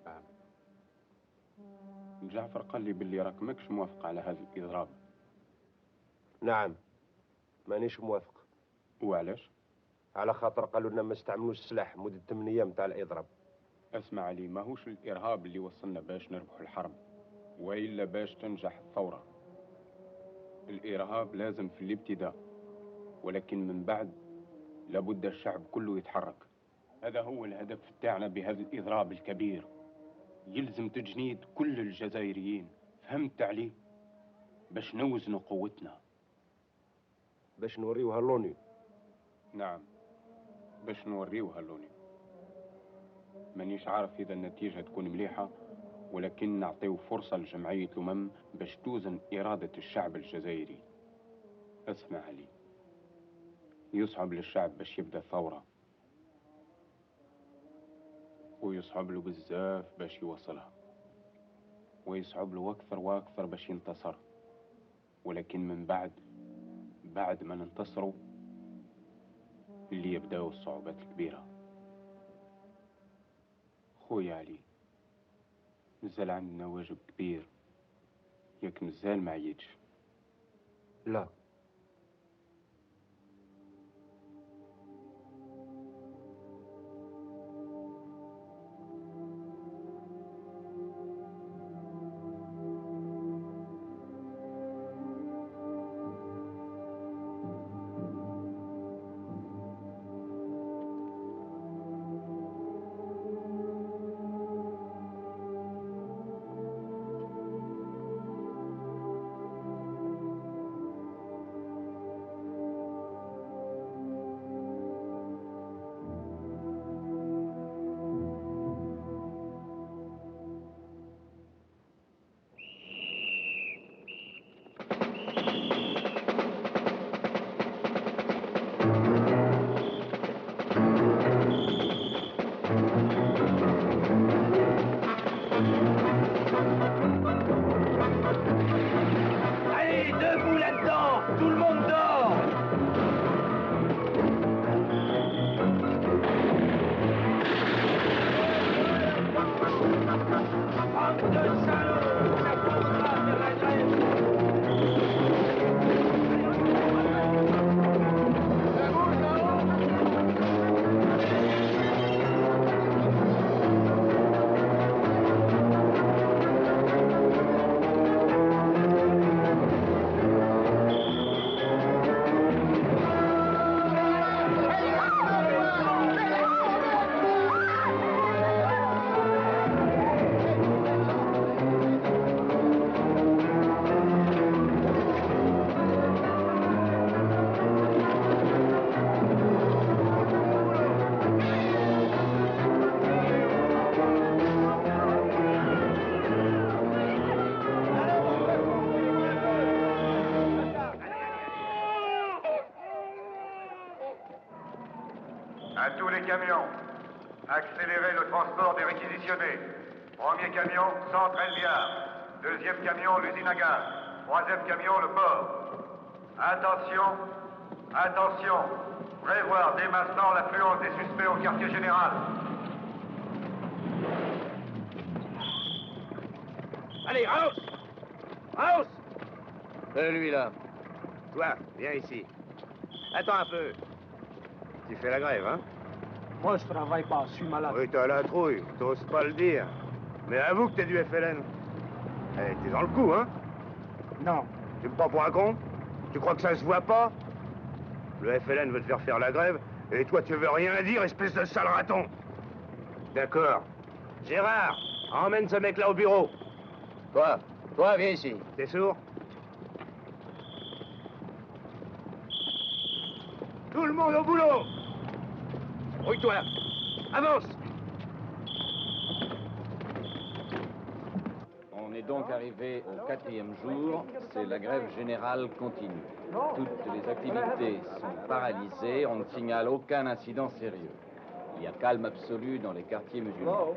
نعم. جعفر قال لي باللي راك ماكش موافق على هذا الاضراب. نعم مانيش موافق. وعلاش؟ على خاطر قالوا لنا ما استعملوش السلاح مده 8 ايام تاع الاضراب. اسمع علي، ماهوش الارهاب اللي وصلنا باش نربحوا الحرب والا باش تنجح الثوره. الارهاب لازم في الابتداء، ولكن من بعد لابد الشعب كله يتحرك. هذا هو الهدف تاعنا بهذا الاضراب الكبير. يلزم تجنيد كل الجزائريين، فهمت علي؟ باش نوزنوا قوتنا، باش نوريوها لوني. نعم، باش نوريوها لوني. مانيش عارف اذا النتيجه تكون مليحه، ولكن نعطيو فرصه لجمعيه الامم باش توزن اراده الشعب الجزائري. اسمع علي، يصعب للشعب باش يبدا الثوره، ويصعب له بزاف باش يوصلها، ويصعب له اكثر واكثر باش ينتصر. ولكن من بعد ما ننتصروا اللي يبداو الصعوبات الكبيره. خويا علي، مازال عندنا واجب كبير، ياك مازال ما عييتش؟ لا، À tous les camions, accélérez le transport des réquisitionnés. Premier camion, centre Elviard. Deuxième camion, l'usine à gaz. Troisième camion, le port. Attention, attention. Prévoir dès maintenant l'affluence des suspects au quartier général. Allez, House! House! Lui là. Toi, viens ici. Attends un peu. Tu fais la grève, hein? Moi, je travaille pas, je suis malade. Oui, t'as la trouille, t'oses pas le dire. Mais avoue que t'es du FLN. Eh, t'es dans le coup, hein? Non. Tu me prends pour un con? Tu crois que ça se voit pas? Le FLN veut te faire la grève, et toi tu veux rien dire, espèce de sale raton. D'accord. Gérard, emmène ce mec-là au bureau. Toi, viens ici. T'es sourd? Tout le monde au boulot! Rouille-toi! Avance! On est donc arrivé au 4e jour, c'est la grève générale continue. Toutes les activités sont paralysées, on ne signale aucun incident sérieux. Il y a calme absolu dans les quartiers musulmans.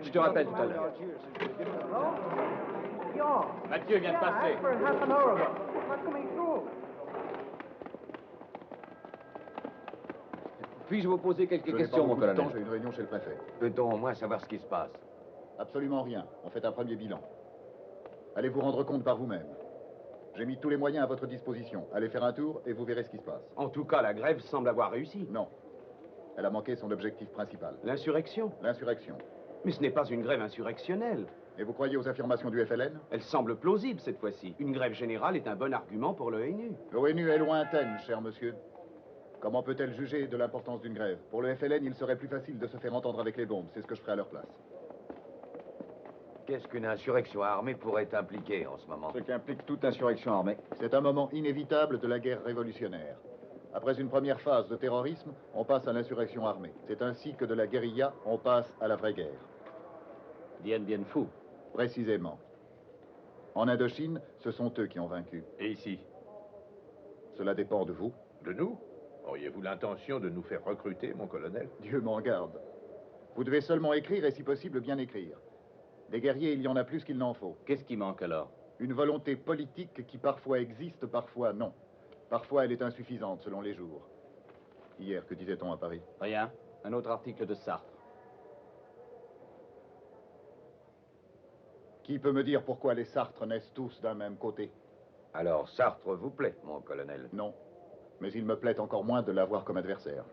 Je te rappelle tout à l'heure. Mathieu vient de passer. Puis-je vous poser quelques questions, mon colonel? J'ai une réunion chez le préfet. Peut-on au moins savoir ce qui se passe? Absolument rien. On fait un premier bilan. Allez vous rendre compte par vous-même. J'ai mis tous les moyens à votre disposition. Allez faire un tour et vous verrez ce qui se passe. En tout cas, la grève semble avoir réussi. Non. Elle a manqué son objectif principal. L'insurrection? L'insurrection. Mais ce n'est pas une grève insurrectionnelle. Et vous croyez aux affirmations du FLN? Elle semble plausible cette fois-ci. Une grève générale est un bon argument pour l'ONU. L'ONU est lointaine, cher monsieur. Comment peut-elle juger de l'importance d'une grève? Pour le FLN, il serait plus facile de se faire entendre avec les bombes. C'est ce que je ferai à leur place. Qu'est-ce qu'une insurrection armée pourrait impliquer en ce moment? Ce qu'implique toute insurrection armée. C'est un moment inévitable de la guerre révolutionnaire. Après une première phase de terrorisme, on passe à l'insurrection armée. C'est ainsi que de la guérilla, on passe à la vraie guerre. Dien Bien Phu. Précisément. En Indochine, ce sont eux qui ont vaincu. Et ici? Cela dépend de vous. De nous? Auriez-vous l'intention de nous faire recruter, mon colonel? Dieu m'en garde. Vous devez seulement écrire et, si possible, bien écrire. Des guerriers, il y en a plus qu'il n'en faut. Qu'est-ce qui manque alors? Une volonté politique qui parfois existe, parfois non. Parfois, elle est insuffisante selon les jours. Hier, que disait-on à Paris? Rien. Un autre article de Sartre. Qui peut me dire pourquoi les Sartres naissent tous d'un même côté? Alors, Sartre vous plaît, mon colonel? Non. Mais il me plaît encore moins de l'avoir comme adversaire.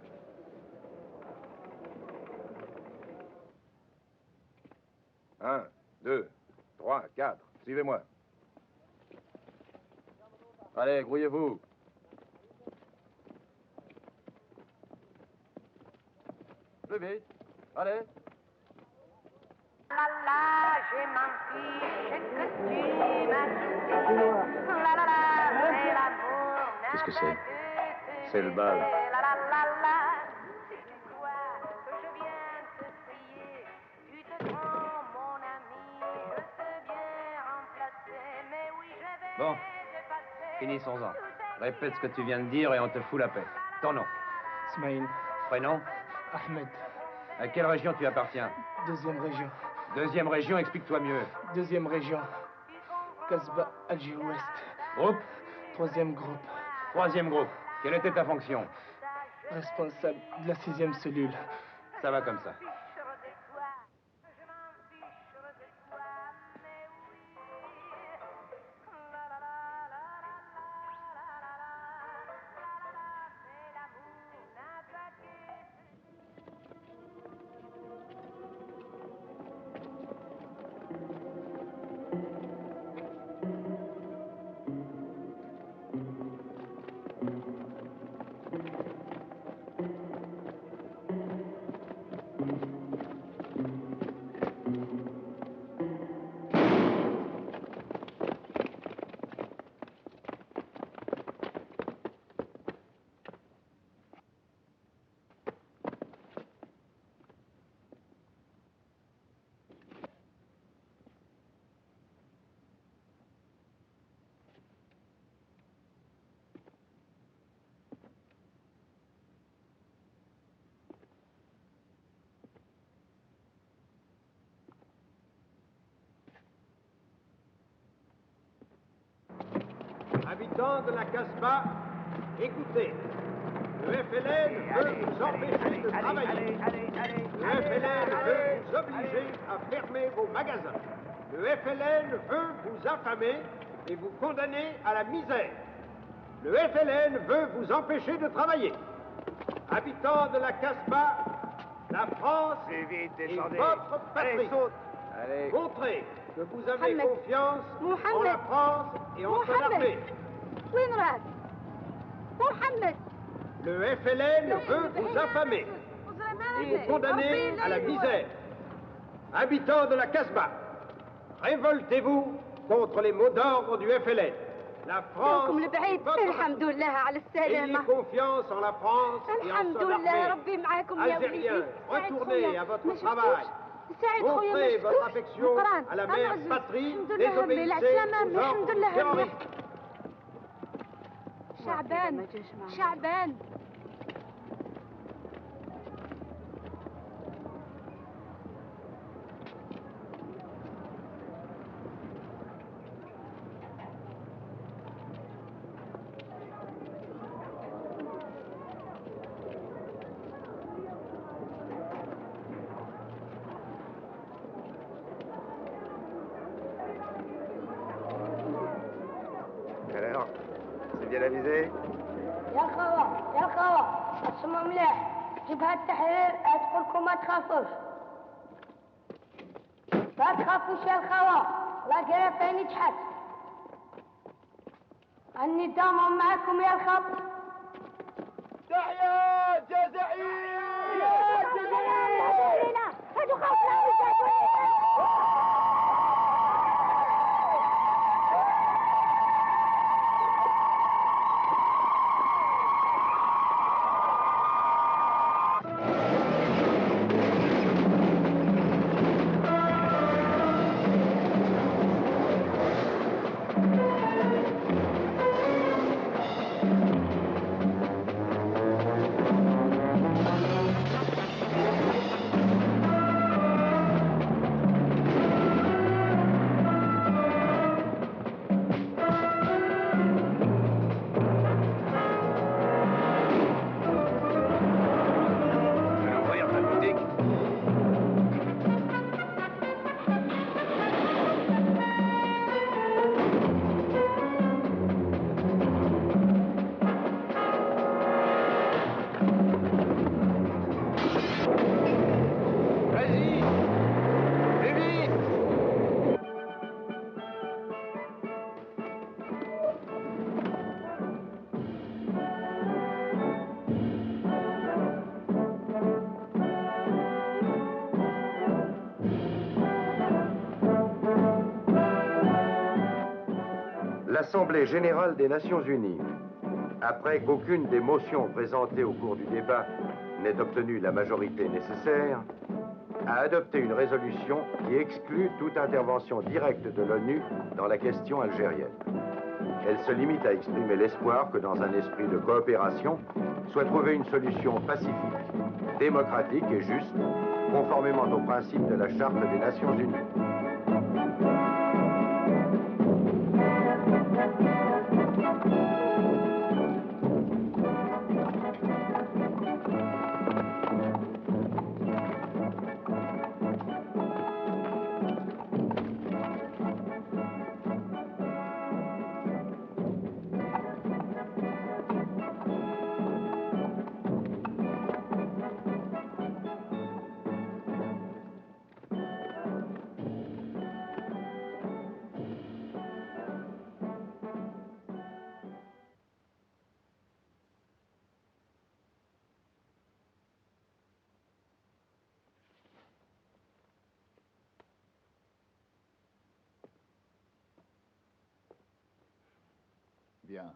Un, 2, 3, 4. Suivez-moi. Allez, grouillez-vous. Plus vite. Allez. J'ai menti, j'ai que tu m'as quitté. Mais l'amour n'a Qu'est-ce que pas c'est? dû C'est le bal. Sais-tu quoi que je viens te prier? Tu te trompes, mon ami, je sais bien remplacer. Mais oui, je vais Bon, dépasser. finissons-en. Répète ce que tu viens de dire et on te fout la paix. Ton nom? Smaïl. Prénom? Ahmed. À quelle région tu appartiens? Deuxième région. Deuxième région, explique-toi mieux. Deuxième région. Casbah, Alger Ouest. Groupe? Troisième groupe. Troisième groupe. Quelle était ta fonction? Responsable de la 6e cellule. Ça va comme ça. Habitants de la Casbah, écoutez. Le FLN veut vous empêcher de travailler. Le FLN veut vous obliger à fermer vos magasins. Le FLN veut vous affamer et vous condamner à la misère. Le FLN veut vous empêcher de travailler. Habitants de la Casbah, la France est votre patrie. Montrez que vous avez confiance en la France et en son armée. Le FLN veut vous affamer et vous condamner à la misère. Habitants de la Casbah, révoltez-vous contre les mots d'ordre du FLN. La France est votre... Ayez confiance en la France et en son armée. Algériens, retournez à votre travail. Montrez votre affection à la mère patrie. Désobéissez aux ordres terroristes. شعبان Alors, c'est bien avisé? يا الخوة اسمعوا مليح جبهة التحرير تقول لكم ما تخافوش يا الخوة لا كيف فين يجحد النظام معكم يا الخوة تحيا جزائر يا جزائر هادو خوة L'Assemblée générale des Nations unies, après qu'aucune des motions présentées au cours du débat n'ait obtenu la majorité nécessaire, a adopté une résolution qui exclut toute intervention directe de l'ONU dans la question algérienne. Elle se limite à exprimer l'espoir que dans un esprit de coopération soit trouvée une solution pacifique, démocratique et juste, conformément aux principes de la Charte des Nations unies. Bien.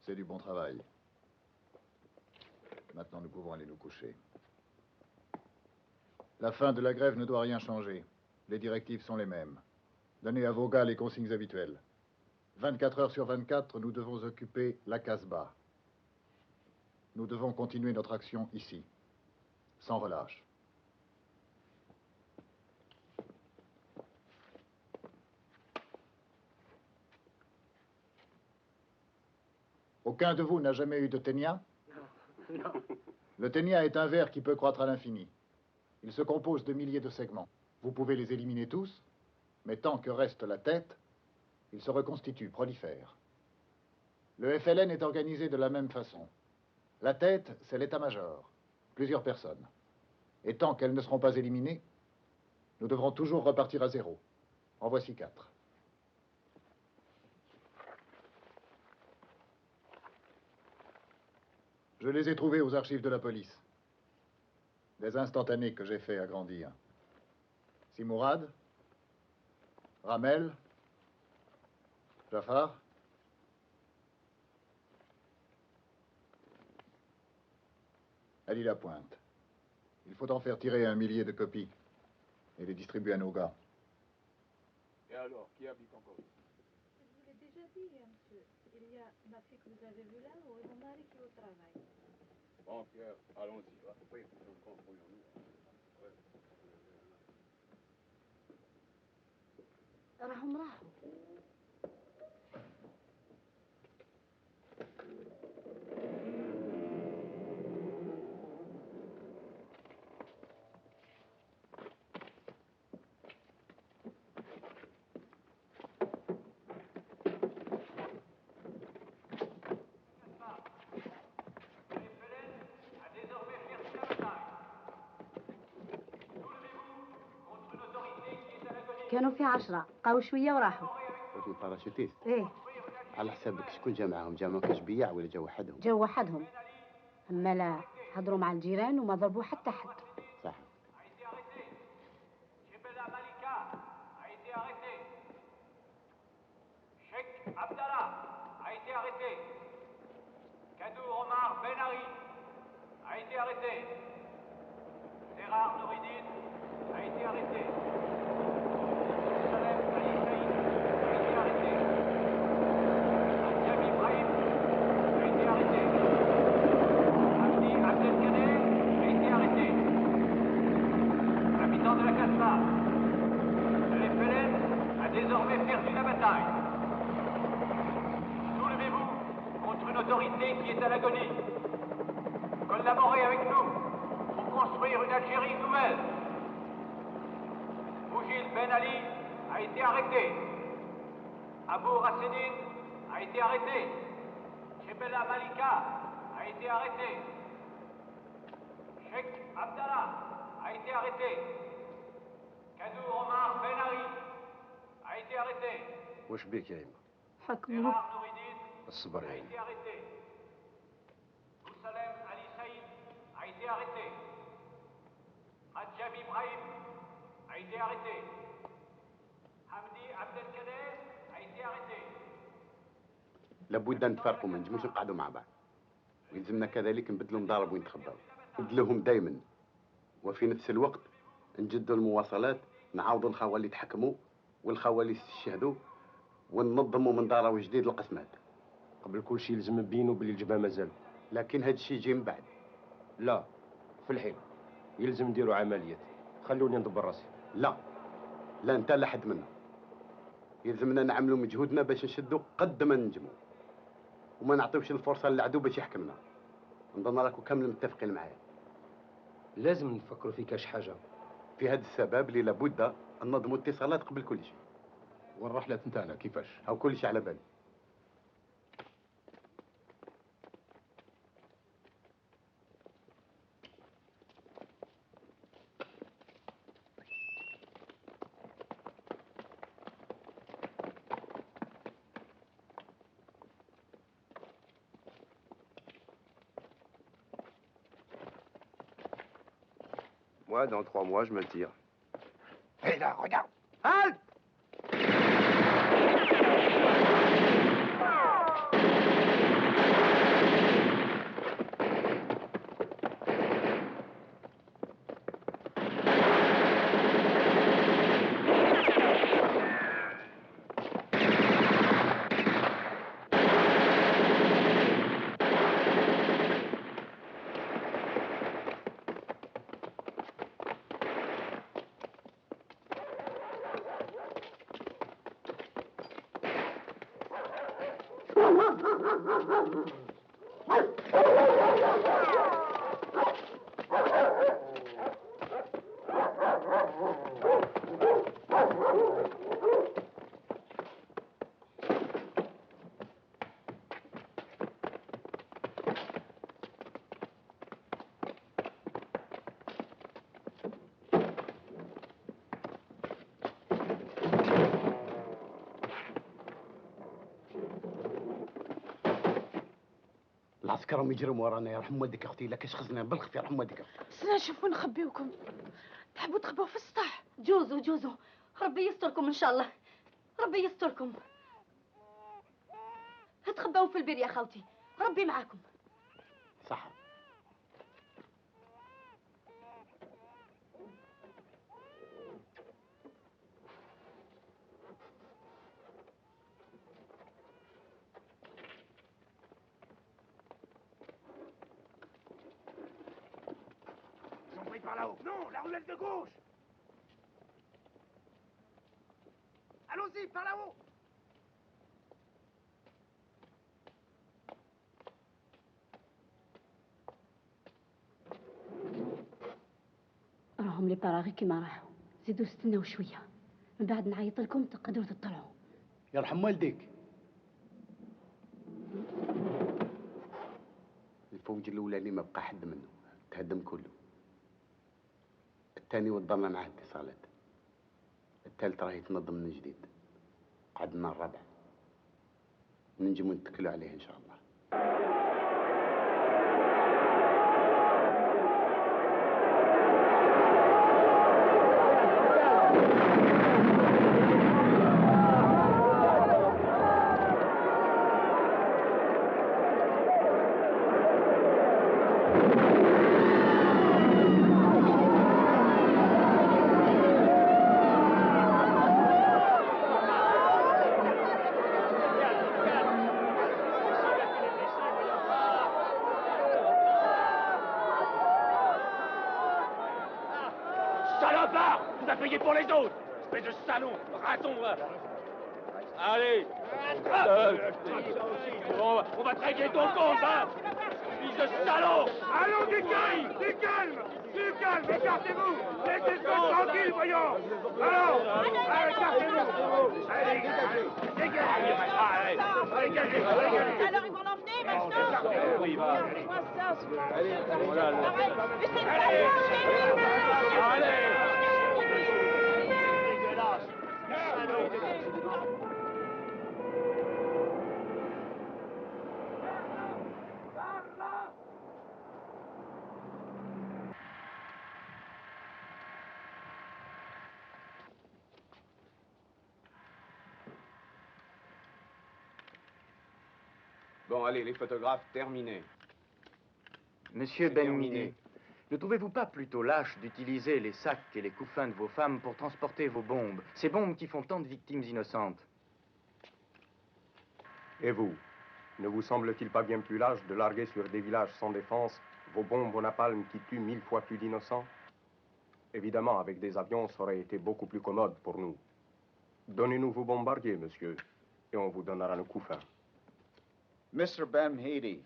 C'est du bon travail. Maintenant, nous pouvons aller nous coucher. La fin de la grève ne doit rien changer. Les directives sont les mêmes. Donnez à vos gars les consignes habituelles. 24 heures sur 24, nous devons occuper la Casbah. Nous devons continuer notre action ici, sans relâche. Aucun de vous n'a jamais eu de ténia? Non. Le ténia est un ver qui peut croître à l'infini. Il se compose de milliers de segments. Vous pouvez les éliminer tous, mais tant que reste la tête, il se reconstitue, prolifère. Le FLN est organisé de la même façon. La tête, c'est l'état-major, plusieurs personnes. Et tant qu'elles ne seront pas éliminées, nous devrons toujours repartir à zéro. En voici 4. Je les ai trouvés aux archives de la police. Des instantanés que j'ai fait agrandir. Simourad, Ramel, Jafar. Ali Lapointe. Il faut en faire tirer 1 millier de copies et les distribuer à nos gars. Et alors, qui habite encore ici? Je vous l'ai déjà dit, monsieur. Il y a ma fille que vous avez vue là et mon mari qui est au travail. Bon, Pierre, allons-y. راهم راحوا. كانوا في 10 بقاو شويه وراحوا. واش الباراشوتيست؟ ايه. على حسابك شكون جا معاهم؟ جا معاهم كشبيع ولا جا وحدهم؟ جا وحدهم. اما لا هضروا مع الجيران وما ضربوا حتى حد. صح. Cheikh Abdallah a été arrêté. Kadou Omar Ben-Ari a été arrêté. Gérard Nouridine a été arrêté. Salem Ali Saïd a été arrêté. Adjam Ibrahim a été arrêté. Abdi Abdelkader a été arrêté. Habitant de la Kasbah, le FLN a désormais perdu la bataille. Soulevez-vous contre une autorité qui est à l'agonie. Collaborez avec nous pour construire une Algérie nouvelle. Bougil Ben Ali a été arrêté. Abou Rassedine a été arrêté. Chebella Malika a été arrêté. Cheikh Abdallah a été arrêté. Kadou Omar Ben-Ari a été arrêté. واش بيك يا إما؟ حكموا. الصبر يا a إما. été arrêté. Salem Ali Saïd a été arrêté. Adjam Ibrahim a été arrêté. Hamdi Abdelkader a été arrêté. لابد ان نتفرقوا ما نجموش نقعدوا مع بعض. ويلزمنا كذلك نبدلوا مضارب ونتخباو. نبدلوهم دائما. وفي نفس الوقت نجدوا المواصلات، نعاودوا الخوالي اللي يتحكموا والخوالي اللي يستشهدوا وننظموا من دارة جديد القسمات. قبل كل شيء لازم نبينوا باللي الجبهه مازال. لكن هذا الشيء يجي من بعد. لا، في الحين يلزم نديروا عمليات. خلوني ندبر راسي. لا، لا انت لا حد منا. يلزمنا نعملوا مجهودنا باش نشدوا قد ما ننجموا وما نعطيوش الفرصه للعدو باش يحكمنا. نظن راكم كامل متفقين معايا. لازم نفكروا في كاش حاجه. في هذا السبب اللي لابد ننظموا اتصالات قبل كل شيء. والرحله نتاعنا كيفاش؟ او كل شيء على بالي. Moi, dans 3 mois, je me tire. Hé là, regarde! Halte! Ha ha ha ha ha! العسكر راهم يجروا ورانا يرحم والديك يا اختي. الا كاش خزنا بالخف يرحم والديك يا اختي. سنا نشوفوا نخبيوكم. تحبوا تخبوا في السطح. جوزوا ربي يستركم ان شاء الله. ربي يستركم. تخباو في البير يا خالتي. ربي معاكم. صح. Par là-haut. Non, la ruelle de gauche. Allons-y, par là-haut. راهم لي براغي كيما راحوا. زيدوا استناو شويه من بعد نعيط لكم تقدروا تطلعوا. يرحم والديك. الفوج الاولاني ما بقى حد منه، تهدم كله. الثاني وضعنا معاه اتصالات. الثالث راه يتنظم من جديد. عندنا الرابع ننجموا نتكلوا عليه ان شاء الله. Payé pour les autres, espèce de salaud, raton. Allez, on va te régler ton compte, hein, fils de salaud. Allons, du calme, écartez-vous, laissez ce gars tranquille, voyons. Allons, écartez-vous. Allez, dégagez. Alors ils vont l'emmener maintenant. Oui, va. Moi ça, Allez, voilà. Bon, allez, les photographes, terminés. Monsieur Ben-Midi, ne trouvez-vous pas plutôt lâche d'utiliser les sacs et les couffins de vos femmes pour transporter vos bombes, ces bombes qui font tant de victimes innocentes? Et vous, ne vous semble-t-il pas bien plus lâche de larguer sur des villages sans défense vos bombes au napalm qui tuent 1000 fois plus d'innocents? Évidemment, avec des avions, ça aurait été beaucoup plus commode pour nous. Donnez-nous vos bombardiers, monsieur, et on vous donnera le couffin. Mr. Ben-Midi,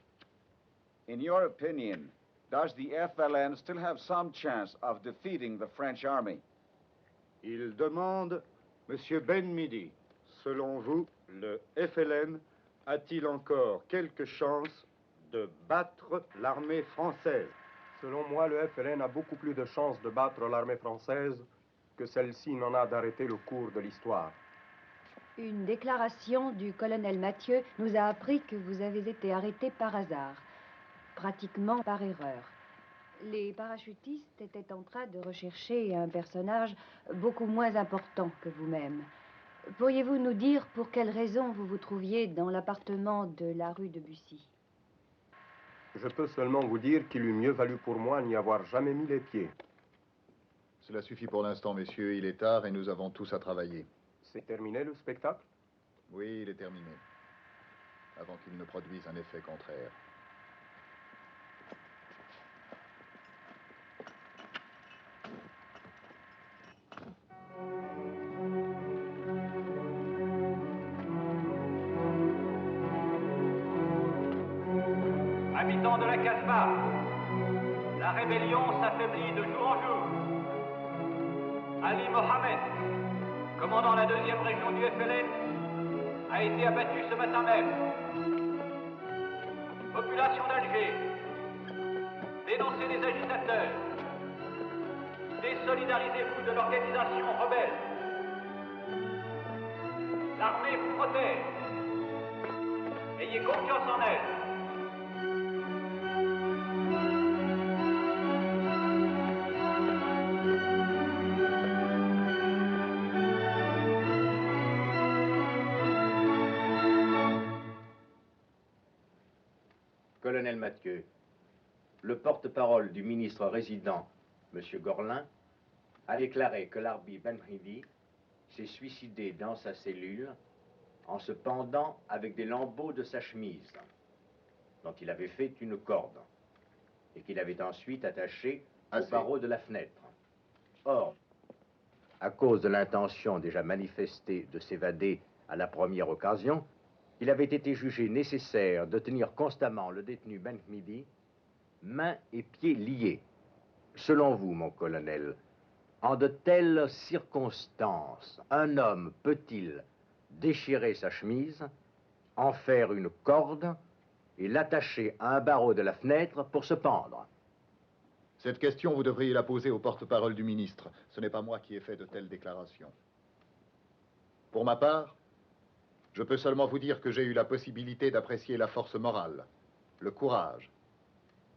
in your opinion, does the FLN still have some chance of defeating the French army? Il demande, Monsieur Ben-Midi, selon vous, le FLN a-t-il encore quelque chance de battre l'armée française? Selon moi, le FLN a beaucoup plus de chances de battre l'armée française que celle-ci n'en a d'arrêter le cours de l'histoire. Une déclaration du colonel Mathieu nous a appris que vous avez été arrêté par hasard, pratiquement par erreur. Les parachutistes étaient en train de rechercher un personnage beaucoup moins important que vous-même. Pourriez-vous nous dire pour quelle raison vous vous trouviez dans l'appartement de la rue de Bussy? Je peux seulement vous dire qu'il eût mieux valu pour moi n'y avoir jamais mis les pieds. Cela suffit pour l'instant, messieurs. Il est tard et nous avons tous à travailler. C'est terminé le spectacle? Oui, il est terminé. Avant qu'il ne produise un effet contraire. Habitants commandant de la Casbah. La rébellion s'affaiblit de jour en jour. Ali Mohamed, commandant la 2e région du FLN, a été abattu ce matin même. Population d'Alger, dénoncez les agitateurs. Désolidarisez-vous de l'organisation rebelle. L'armée vous protège. Ayez confiance en elle. Colonel Mathieu, le porte-parole du ministre résident, M. Gorlin, a déclaré que l'Arbi Benmhidi s'est suicidé dans sa cellule en se pendant avec des lambeaux de sa chemise, dont il avait fait une corde, et qu'il avait ensuite attaché au barreau de la fenêtre. Or, à cause de l'intention déjà manifestée de s'évader à la première occasion, il avait été jugé nécessaire de tenir constamment le détenu Benmhidi, mains et pieds liés. Selon vous, mon colonel, en de telles circonstances, un homme peut-il déchirer sa chemise, en faire une corde et l'attacher à un barreau de la fenêtre pour se pendre? Cette question, vous devriez la poser au porte-parole du ministre. Ce n'est pas moi qui ai fait de telles déclarations. Pour ma part, je peux seulement vous dire que j'ai eu la possibilité d'apprécier la force morale, le courage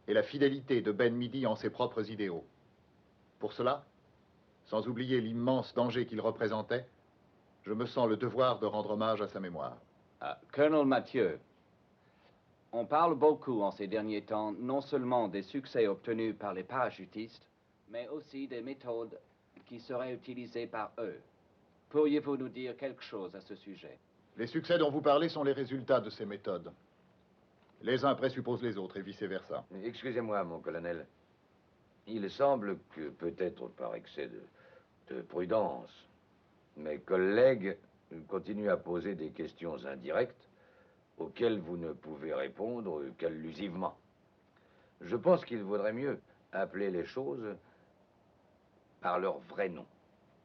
et la fidélité de Benmhidi en ses propres idéaux. Pour cela, sans oublier l'immense danger qu'il représentait, je me sens le devoir de rendre hommage à sa mémoire. Colonel Mathieu, on parle beaucoup en ces derniers temps non seulement des succès obtenus par les parachutistes, mais aussi des méthodes qui seraient utilisées par eux. Pourriez-vous nous dire quelque chose à ce sujet? Les succès dont vous parlez sont les résultats de ces méthodes. Les uns présupposent les autres et vice-versa. Excusez-moi, mon colonel. Il semble que, peut-être par excès de prudence, mes collègues continuent à poser des questions indirectes auxquelles vous ne pouvez répondre qu'allusivement. Je pense qu'il vaudrait mieux appeler les choses par leur vrai nom.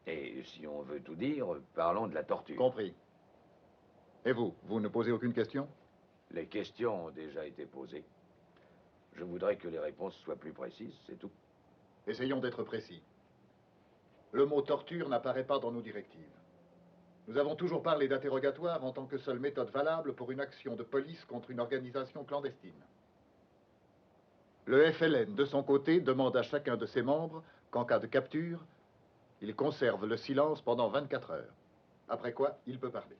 Et si on veut tout dire, parlons de la torture. Compris. Et vous, vous ne posez aucune question? Les questions ont déjà été posées. Je voudrais que les réponses soient plus précises, c'est tout. Essayons d'être précis. Le mot torture n'apparaît pas dans nos directives. Nous avons toujours parlé d'interrogatoire en tant que seule méthode valable pour une action de police contre une organisation clandestine. Le FLN, de son côté, demande à chacun de ses membres qu'en cas de capture, il conserve le silence pendant 24 heures. Après quoi, il peut parler.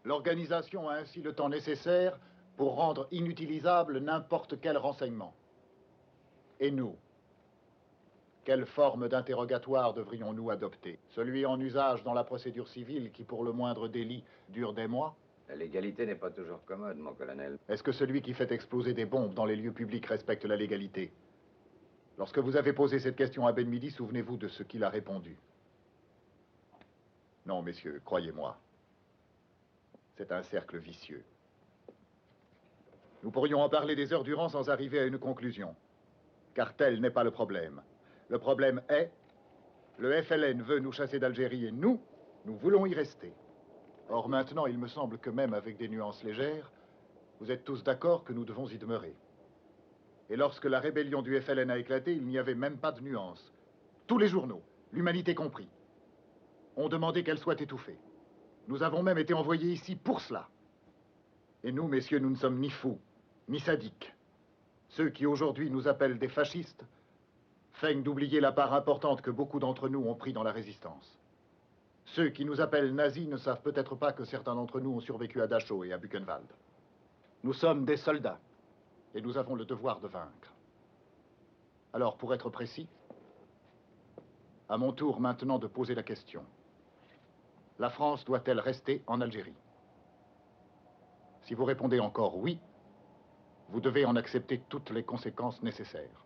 L'organisation a ainsi le temps nécessaire pour rendre inutilisable n'importe quel renseignement. Et nous, quelle forme d'interrogatoire devrions-nous adopter? Celui en usage dans la procédure civile qui, pour le moindre délit, dure des mois? La légalité n'est pas toujours commode, mon colonel. Est-ce que celui qui fait exploser des bombes dans les lieux publics respecte la légalité? Lorsque vous avez posé cette question à Benmhidi, souvenez-vous de ce qu'il a répondu. Non, messieurs, croyez-moi. C'est un cercle vicieux. Nous pourrions en parler des heures durant sans arriver à une conclusion. Car tel n'est pas le problème. Le problème est, le FLN veut nous chasser d'Algérie et nous voulons y rester. Or maintenant, il me semble que même avec des nuances légères, vous êtes tous d'accord que nous devons y demeurer. Et lorsque la rébellion du FLN a éclaté, il n'y avait même pas de nuances. Tous les journaux, l'humanité compris, ont demandé qu'elle soit étouffée. Nous avons même été envoyés ici pour cela. Et nous, messieurs, nous ne sommes ni fous, ni sadiques. Ceux qui aujourd'hui nous appellent des fascistes feignent d'oublier la part importante que beaucoup d'entre nous ont pris dans la résistance. Ceux qui nous appellent nazis ne savent peut-être pas que certains d'entre nous ont survécu à Dachau et à Buchenwald. Nous sommes des soldats, et nous avons le devoir de vaincre. Alors, pour être précis, à mon tour maintenant de poser la question. La France doit-elle rester en Algérie? Si vous répondez encore oui, vous devez en accepter toutes les conséquences nécessaires.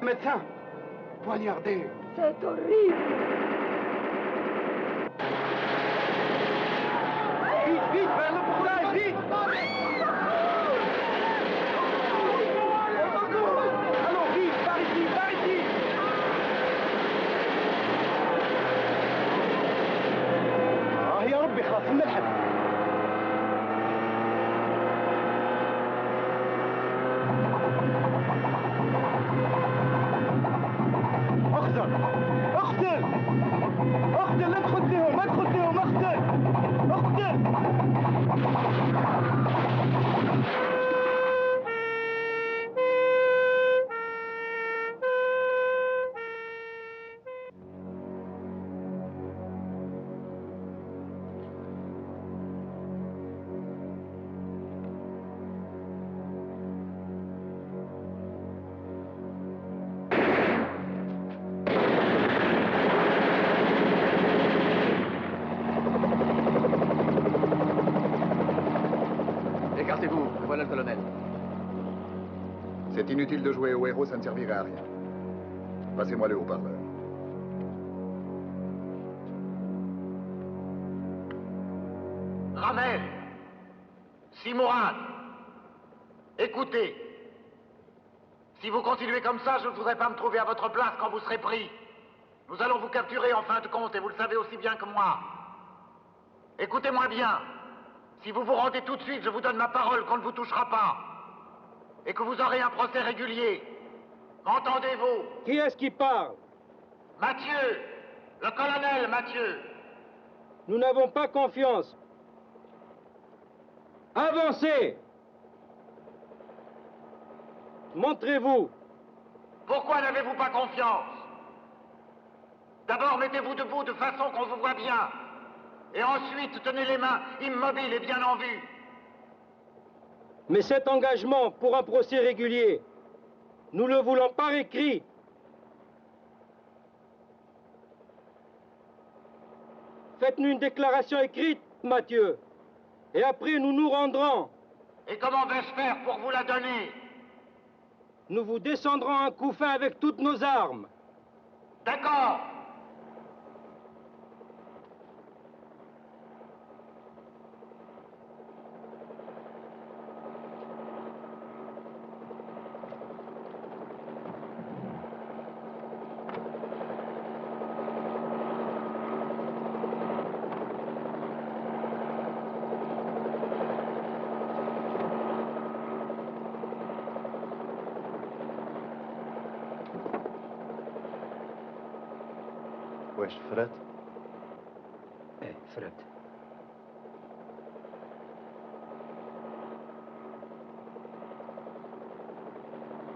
médecin. Poignardé. C'est horrible. Vite, vite, vers le portage, vite. Allons, vite, par ici, par ici. يا ربي خاف الملحق. اقتل اقتل اقتل، لا تخد لهم، ما تخد لهم، اقتل اقتل. Écartez-vous, voilà le colonel. C'est inutile de jouer au héros, ça ne servirait à rien. Passez-moi le haut-parleur. Ramel, Simourad, écoutez. Si vous continuez comme ça, je ne voudrais pas me trouver à votre place quand vous serez pris. Nous allons vous capturer en fin de compte, et vous le savez aussi bien que moi. Écoutez-moi bien. Si vous vous rendez tout de suite, je vous donne ma parole qu'on ne vous touchera pas. Et que vous aurez un procès régulier. Entendez-vous? Qui est-ce qui parle? Mathieu, le colonel Mathieu. Nous n'avons pas confiance. Avancez! Montrez-vous. Pourquoi n'avez-vous pas confiance? D'abord, mettez-vous debout de façon qu'on vous voit bien. Et ensuite, tenez les mains immobiles et bien en vue. Mais cet engagement pour un procès régulier, nous le voulons par écrit. Faites-nous une déclaration écrite, Mathieu. Et après, nous nous rendrons. Et comment vais-je faire pour vous la donner? Nous vous descendrons un coup fin avec toutes nos armes. D'accord. واش فرات؟ ايه فرات.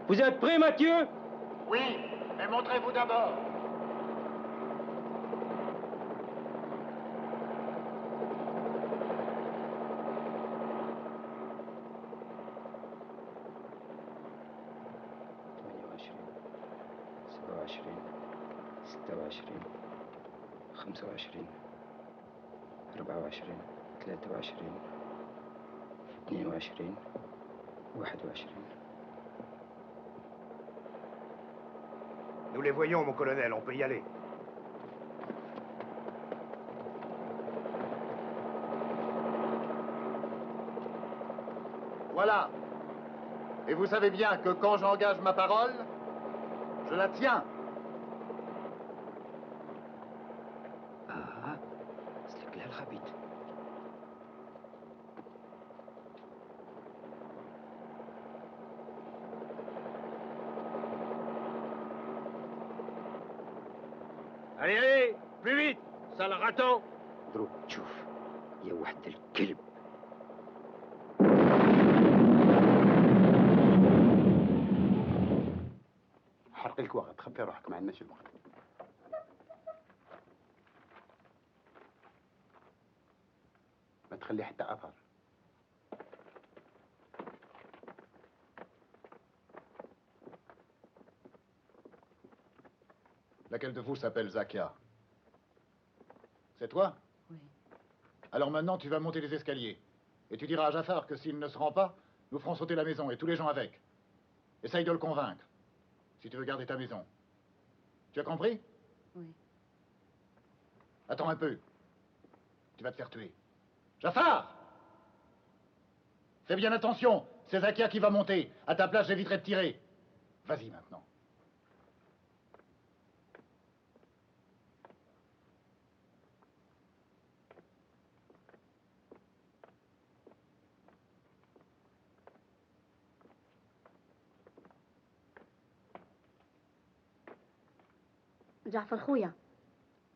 Vous êtes prêt, Mathieu? Oui, mais montrez-vous d'abord. Nous les voyons, mon colonel, on peut y aller. Voilà. Et vous savez bien que quand j'engage ma parole, je la tiens. سلك لها الخبيث. Allez, allez, plus vite, sale raton. دروك تشوف يا واحد الكلب. حرقي الكواغط، خبي روحك، ما عندناش الوقت. ما تخلي حتى اثر. Laquelle de vous s'appelle Zakia? C'est toi? Oui. Alors maintenant, tu vas monter les escaliers. Et tu diras à Jafar que s'il ne se rend pas, nous ferons sauter la maison et tous les gens avec. Essaye de le convaincre. si tu veux garder ta maison. Tu as compris? Oui. Attends un peu. Tu vas te faire tuer. Jafar! Fais bien attention, c'est Zakia qui va monter. À ta place, j'éviterai de tirer. Vas-y maintenant. جعفر خويا،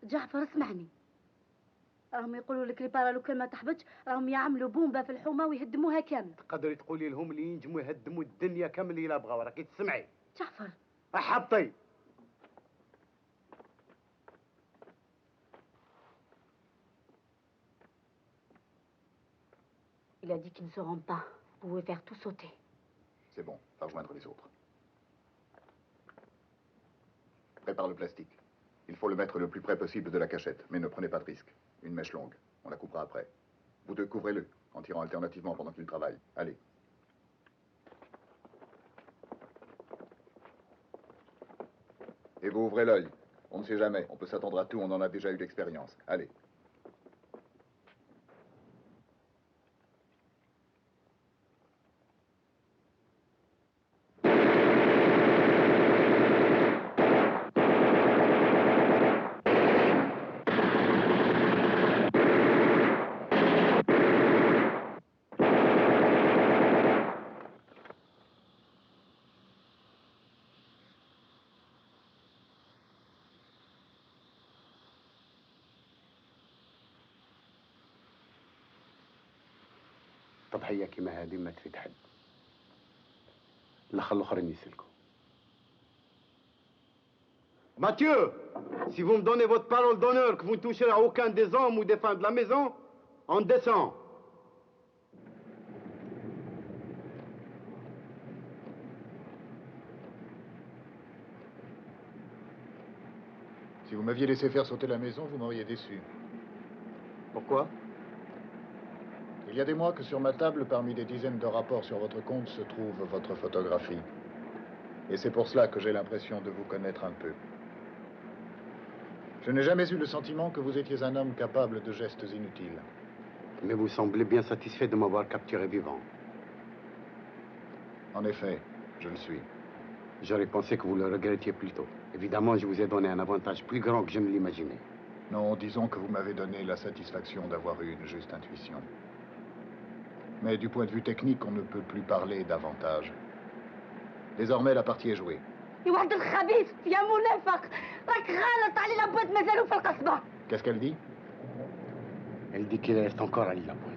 جعفر اسمعني. راهم يقولوا لك البارا لو كان ما تحبطش راهم يعملوا بومبا في الحومه ويهدموها كامل. تقدري تقولي لهم اللي ينجموا يهدموا الدنيا كامل الا بغاو، راكي تسمعي. جعفر احبطي. Il a dit qu'ils ne se rendent pas. Vous pouvez faire tout sauter. C'est bon, va rejoindre les autres. Prépare le plastique. Il faut le mettre le plus près possible de la cachette, mais ne prenez pas de risque. Une mèche longue, on la coupera après. Vous deux, couvrez-le, en tirant alternativement pendant qu'il travaille. Allez. Et vous ouvrez l'œil. On ne sait jamais, on peut s'attendre à tout, on en a déjà eu l'expérience. Allez. تضحية كيما هذه ما تفيد حد. الاخر الاخرين يسلكوا. Mathieu, si vous me donnez votre parole d'honneur que vous ne toucherez à aucun des hommes ou des femmes de la maison, on descend. Si vous m'aviez laissé faire sauter la maison, vous m'auriez déçu. Pourquoi? Il y a des mois que sur ma table, parmi des dizaines de rapports sur votre compte, se trouve votre photographie. Et c'est pour cela que j'ai l'impression de vous connaître un peu. Je n'ai jamais eu le sentiment que vous étiez un homme capable de gestes inutiles. Mais vous semblez bien satisfait de m'avoir capturé vivant. En effet, je le suis. J'aurais pensé que vous le regrettiez plus tôt. Évidemment, je vous ai donné un avantage plus grand que je ne l'imaginais. Non, disons que vous m'avez donné la satisfaction d'avoir eu une juste intuition. Mais du point de vue technique, on ne peut plus parler d'avantage. Désormais, la partie est jouée. Qu'est-ce qu'elle dit? Elle dit qu'il reste encore à l'île La Pointe.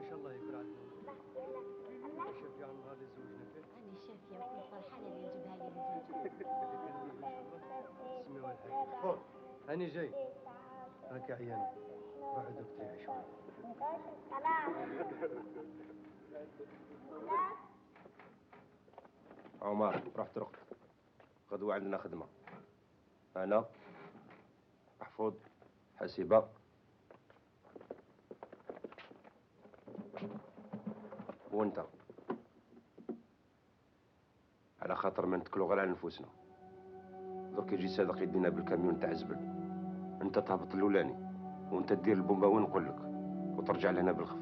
ان شاء الله يكون عندنا شافي عن نهار الزوج نفسه راني شافيه وكنت فرحانه اللي يجيبها لي للزوج. سميوها الحاج. هاني جاي راك عيان بعدك تريح شوي. عمر روح ترقد. غدوة عندنا خدمة. أنا محفوظ حسيبة وانت على خاطر ما نتكلوا غير على نفوسنا. درك يجي صادق يدينا بالكاميون تاع الزبل، انت تهبط الاولاني وانت دير البومبا وين نقول لك وترجع لهنا بالخف.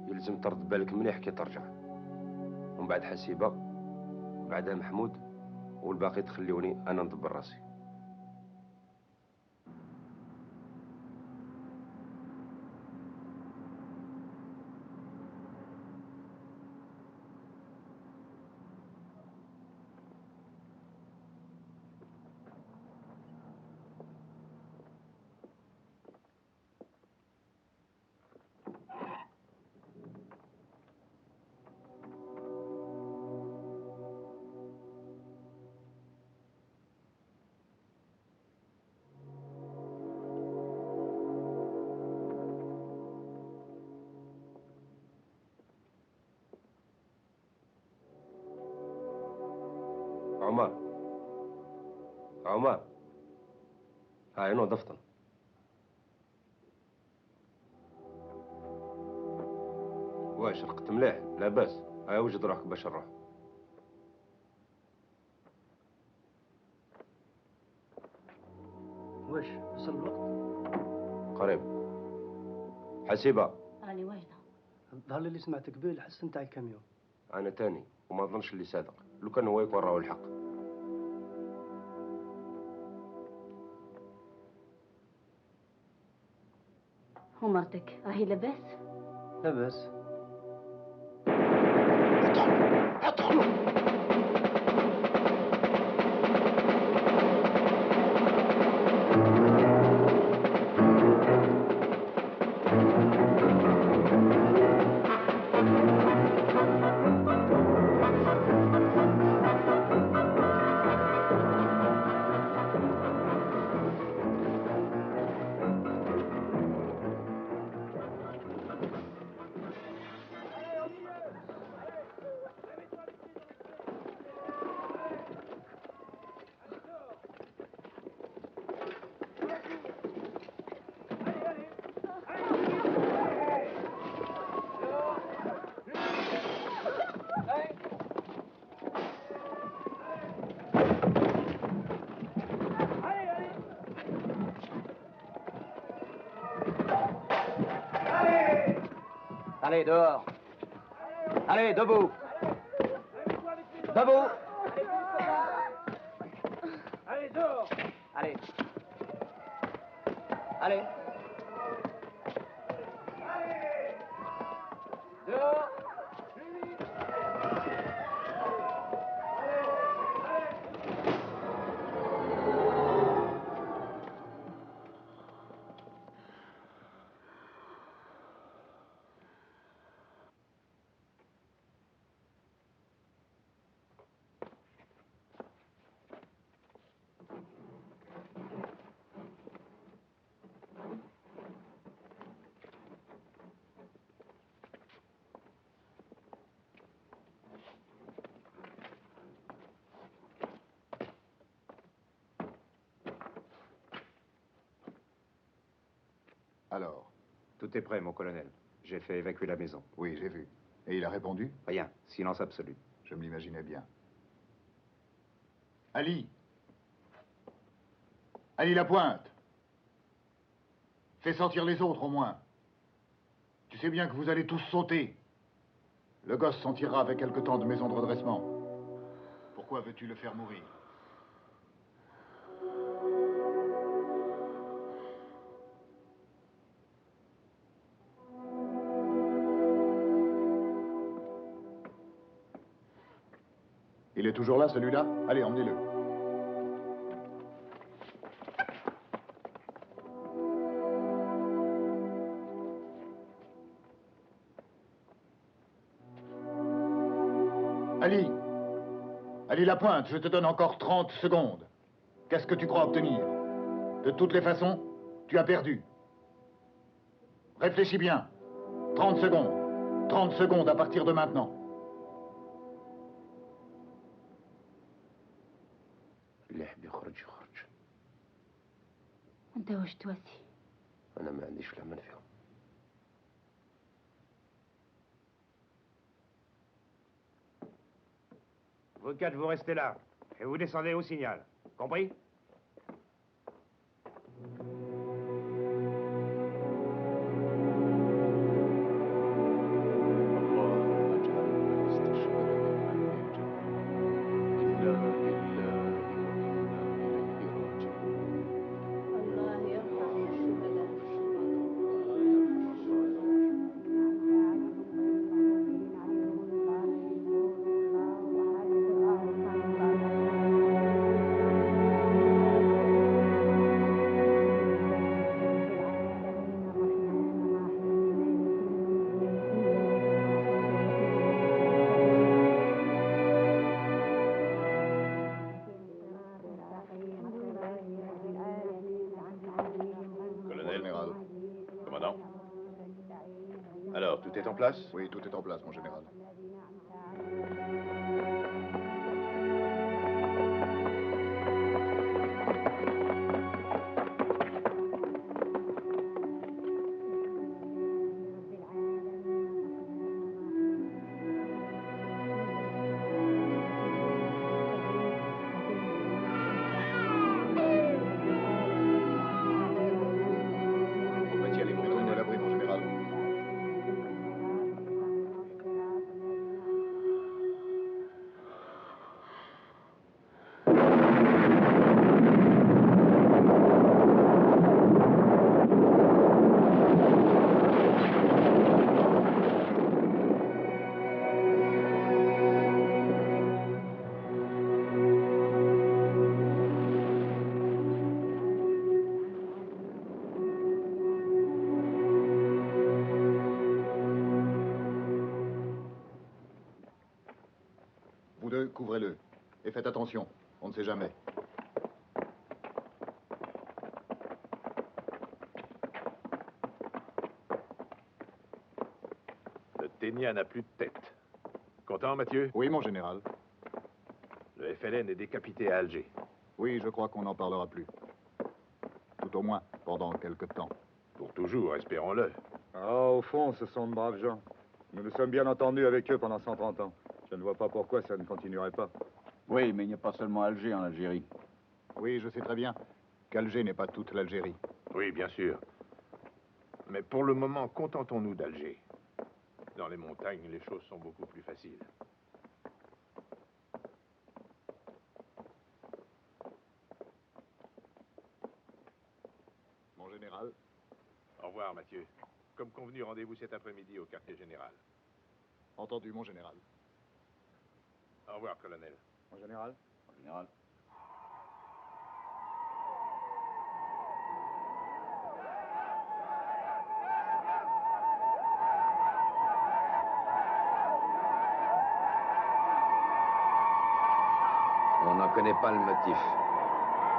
يلزم ترد بالك مليح كي ترجع، ومن بعد حسيبه بعدها محمود والباقي تخليوني انا ندبر راسي. عمر هاي نو دفتن واش رقت مليح لاباس هاي وجد روحك باش نروح واش وصل الوقت؟ قريب حسيبة راني واجده. الظهر اللي سمعت قبل الحس نتاع الكاميون. انا تاني وما نظنش اللي صادق لو كان هو يكون راهو الحق. ومرتك راهي لاباس؟ لاباس. ادخلوا Allez, dehors. Allez, debout. Debout. Allez, dehors. Allez. Allez. Dehors. Alors? Tout est prêt, mon colonel. J'ai fait évacuer la maison. Oui, j'ai vu. Et il a répondu? Rien. Silence absolu. Je me l'imaginais bien. Ali! Ali Lapointe! Fais sortir les autres, au moins. Tu sais bien que vous allez tous sauter. Le gosse s'en tirera avec quelque temps de maison de redressement. Pourquoi veux-tu le faire mourir? Il est toujours là, celui-là? Allez, emmenez-le. Ali! Ali Lapointe, je te donne encore 30 secondes. Qu'est-ce que tu crois obtenir? De toutes les façons, tu as perdu. Réfléchis bien. 30 secondes. 30 secondes à partir de maintenant. اللي يحب يخرج يخرج. انت واش تواسي؟ انا ما عنديش الامل فيهم. Vous quatre, vous restez là. Et vous descendez au signal. Compris? Alors, tout est en place? Oui, tout est en place, mon général. Faites attention, on ne sait jamais. Le Ténia n'a plus de tête. Content, Mathieu? Oui, mon général. Le FLN est décapité à Alger. Oui, je crois qu'on n'en parlera plus. Tout au moins, pendant quelque temps. Pour toujours, espérons-le. Ah, au fond, ce sont de braves gens. Nous nous sommes bien entendus avec eux pendant 130 ans. Je ne vois pas pourquoi ça ne continuerait pas. Oui, mais il n'y a pas seulement Alger en Algérie. Oui, je sais très bien qu'Alger n'est pas toute l'Algérie. Oui, bien sûr. Mais pour le moment, contentons-nous d'Alger. Dans les montagnes, les choses sont beaucoup plus faciles. Mon général. Au revoir, Mathieu. Comme convenu, rendez-vous cet après-midi au quartier général. Entendu, mon général. Au revoir, colonel. Mon général. Mon général. On n'en connaît pas le motif.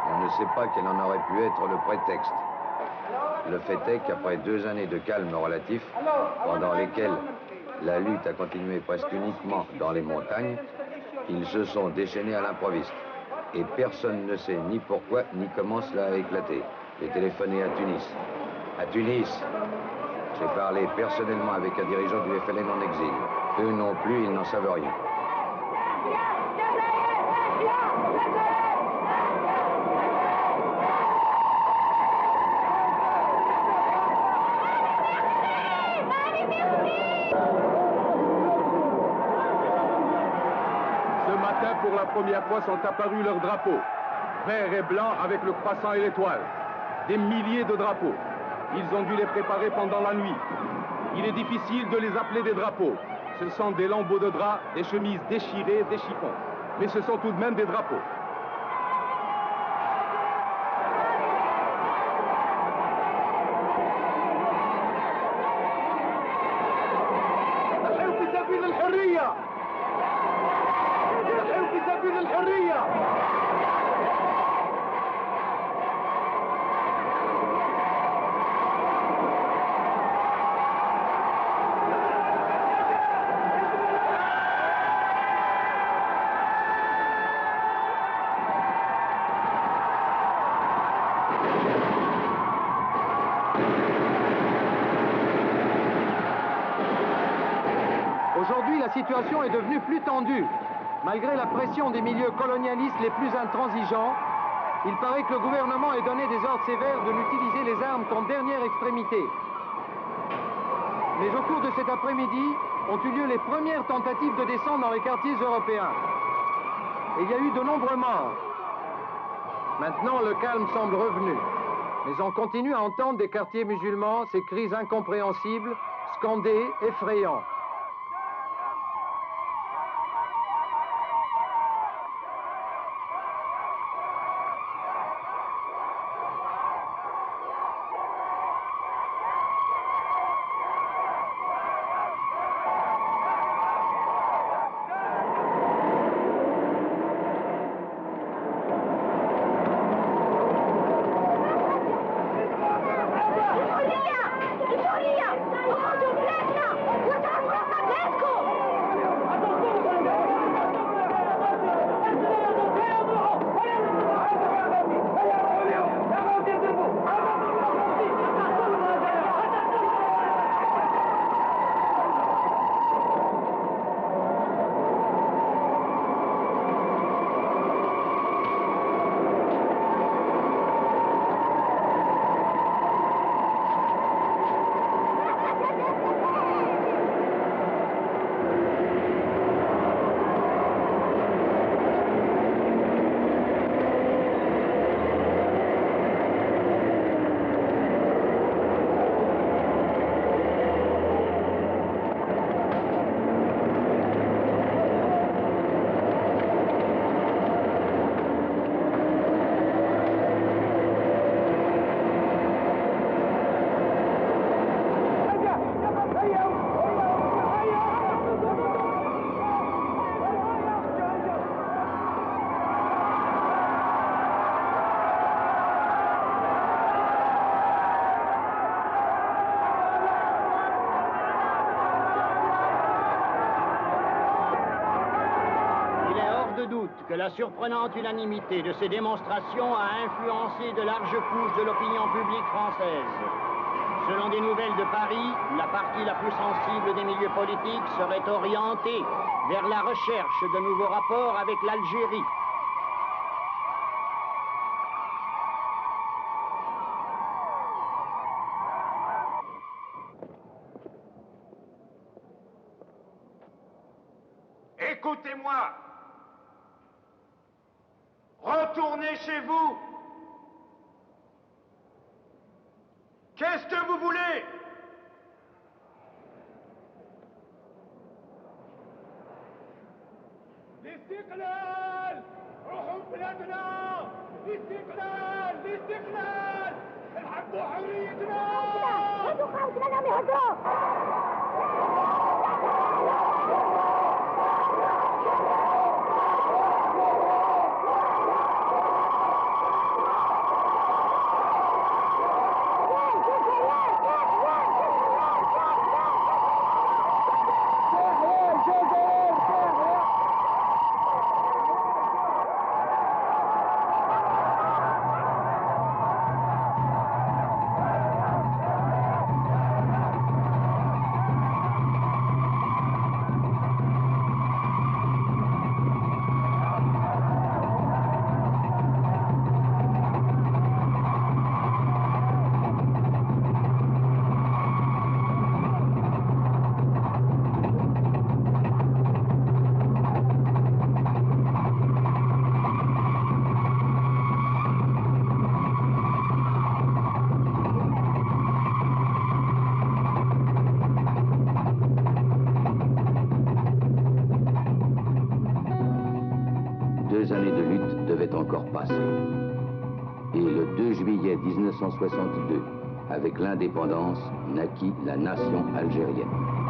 On ne sait pas quel en aurait pu être le prétexte. Le fait est qu'après 2 années de calme relatif, pendant lesquelles la lutte a continué presque uniquement dans les montagnes, ils se sont déchaînés à l'improviste. Et personne ne sait ni pourquoi ni comment cela a éclaté. J'ai téléphoné à Tunis. À Tunis, j'ai parlé personnellement avec un dirigeant du FLN en exil. Eux non plus, ils n'en savent rien. Pour la première fois sont apparus leurs drapeaux, vert et blanc avec le croissant et l'étoile. Des milliers de drapeaux. Ils ont dû les préparer pendant la nuit. Il est difficile de les appeler des drapeaux. Ce sont des lambeaux de drap, des chemises déchirées, des chiffons. Mais ce sont tout de même des drapeaux. Aujourd'hui, la situation est devenue plus tendue. Malgré la pression des milieux colonialistes les plus intransigeants, il paraît que le gouvernement ait donné des ordres sévères de n'utiliser les armes qu'en dernière extrémité. Mais au cours de cet après-midi, ont eu lieu les premières tentatives de descente dans les quartiers européens. Et il y a eu de nombreux morts. Maintenant, le calme semble revenu. Mais on continue à entendre des quartiers musulmans ces cris incompréhensibles, scandés, effrayants. حرية! حرية! اخرجوا بلادنا! وتعالوا que la surprenante unanimité de ces démonstrations a influencé de larges couches de l'opinion publique française. Selon des nouvelles de Paris, la partie la plus sensible des milieux politiques serait orientée vers la recherche de nouveaux rapports avec l'Algérie. Écoutez-moi. Retournez chez vous. Qu'est-ce que vous voulez? الاستقلال! روحوا بلادنا! الاستقلال! الاستقلال! الحقوا حريتنا! هاتوا خالتنا نعم يهدوا! Encore passé. Et le 2 juillet 1962, avec l'indépendance, naquit la nation algérienne.